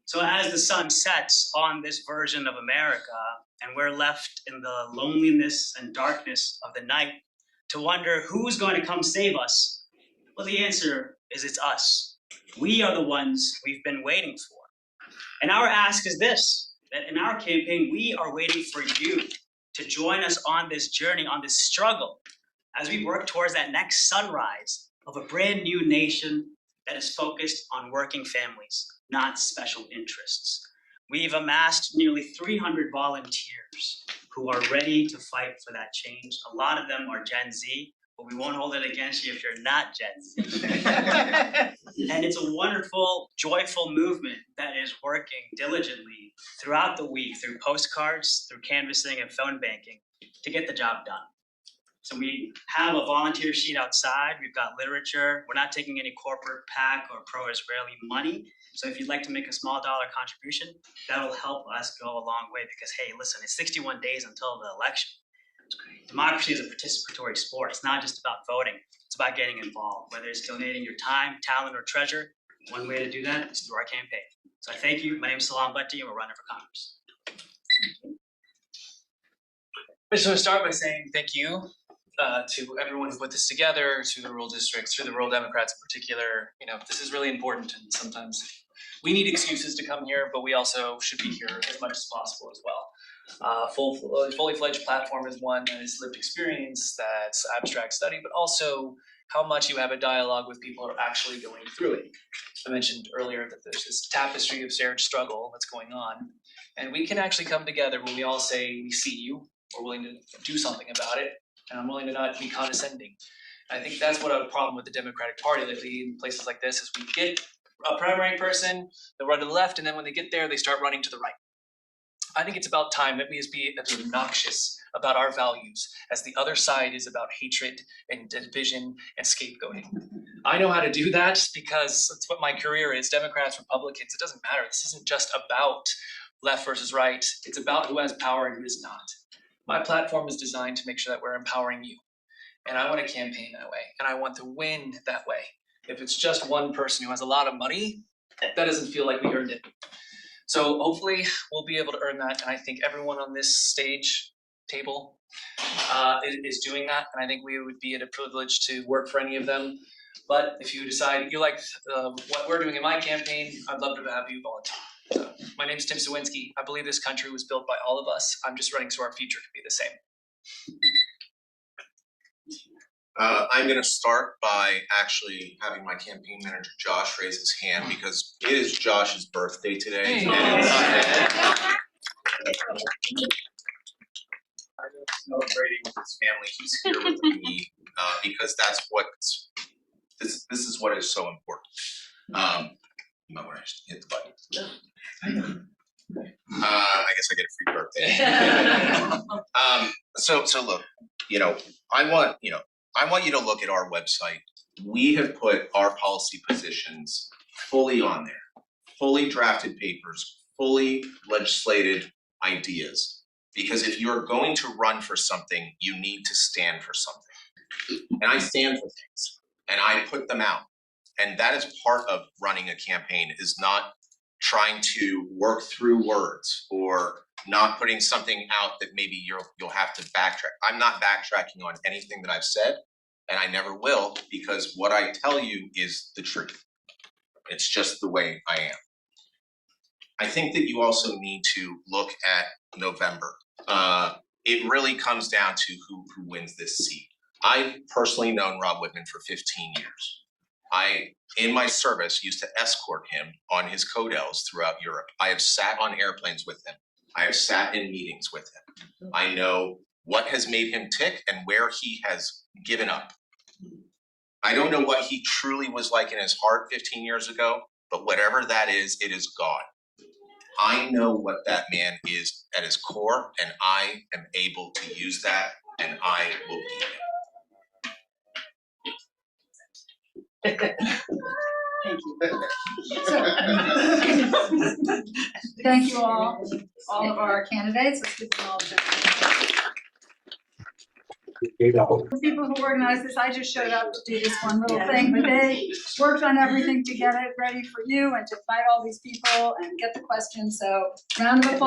Speaker 5: So as the sun sets on this version of America, and we're left in the loneliness and darkness of the night to wonder who's going to come save us, well, the answer is it's us. We are the ones we've been waiting for. And our ask is this, that in our campaign, we are waiting for you to join us on this journey, on this struggle, as we work towards that next sunrise of a brand new nation that is focused on working families, not special interests. We've amassed nearly 300 volunteers who are ready to fight for that change. A lot of them are Gen Z, but we won't hold it against you if you're not Gen Z. And it's a wonderful, joyful movement that is working diligently throughout the week through postcards, through canvassing and phone banking to get the job done. So we have a volunteer sheet outside. We've got literature. We're not taking any corporate PAC or pro-Israeli money. So if you'd like to make a small dollar contribution, that'll help us go a long way because, hey, listen, it's 61 days until the election. Democracy is a participatory sport. It's not just about voting. It's about getting involved, whether it's donating your time, talent, or treasure. One way to do that is through our campaign. So I thank you. My name is Salaam Bhatti, and we're running for Congress.
Speaker 6: I just want to start by saying thank you to everyone who put this together, to the rural districts, to the rural Democrats in particular. This is really important, and sometimes we need excuses to come here, but we also should be here as much as possible as well. Fully fledged platform is one that is lived experience, that's abstract study, but also how much you have a dialogue with people who are actually going through it. I mentioned earlier that there's this tapestry of shared struggle that's going on, and we can actually come together when we all say we see you, we're willing to do something about it, and I'm willing to not be condescending. I think that's what a problem with the Democratic Party lately in places like this is we get a primary person, they'll run to the left, and then when they get there, they start running to the right. I think it's about time that we be as obnoxious about our values as the other side is about hatred and division and scapegoating. I know how to do that because that's what my career is. Democrats, Republicans, it doesn't matter. This isn't just about left versus right. It's about who has power and who does not. My platform is designed to make sure that we're empowering you. And I want to campaign that way. And I want to win that way. If it's just one person who has a lot of money, that doesn't feel like we earned it. So hopefully we'll be able to earn that. And I think everyone on this table is doing that. And I think we would be at a privilege to work for any of them. But if you decide you like what we're doing in my campaign, I'd love to have you volunteer. So, my name is Cywinski. I believe this country was built by all of us. I'm just running so our future can be the same.
Speaker 7: I'm going to start by actually having my campaign manager, Josh, raise his hand because it is Josh's birthday today.
Speaker 6: Hey.
Speaker 7: And I'm celebrating with his family. He's here with me because that's what this is what is so important. You might want to hit the button. I guess I get a free birthday. So look, I want you to look at our website. We have put our policy positions fully on there, fully drafted papers, fully legislated ideas. Because if you're going to run for something, you need to stand for something. And I stand for things, and I put them out. And that is part of running a campaign, is not trying to work through words or not putting something out that maybe you'll have to backtrack. I'm not backtracking on anything that I've said, and I never will, because what I tell you is the truth. It's just the way I am. I think that you also need to look at November. It really comes down to who wins this seat. I've personally known Rob Wittman for 15 years. I, in my service, used to escort him on his coattails throughout Europe. I have sat on airplanes with him. I have sat in meetings with him. I know what has made him tick and where he has given up. I don't know what he truly was like in his heart 15 years ago, but whatever that is, it is gone. I know what that man is at his core, and I am able to use that, and I will be it.
Speaker 3: Thank you. Thank you all of our candidates. Let's give them all a big round. The people who organized this, I just showed up to do this one little thing, but they worked on everything to get it ready for you and to invite all these people and get the questions. So round of applause.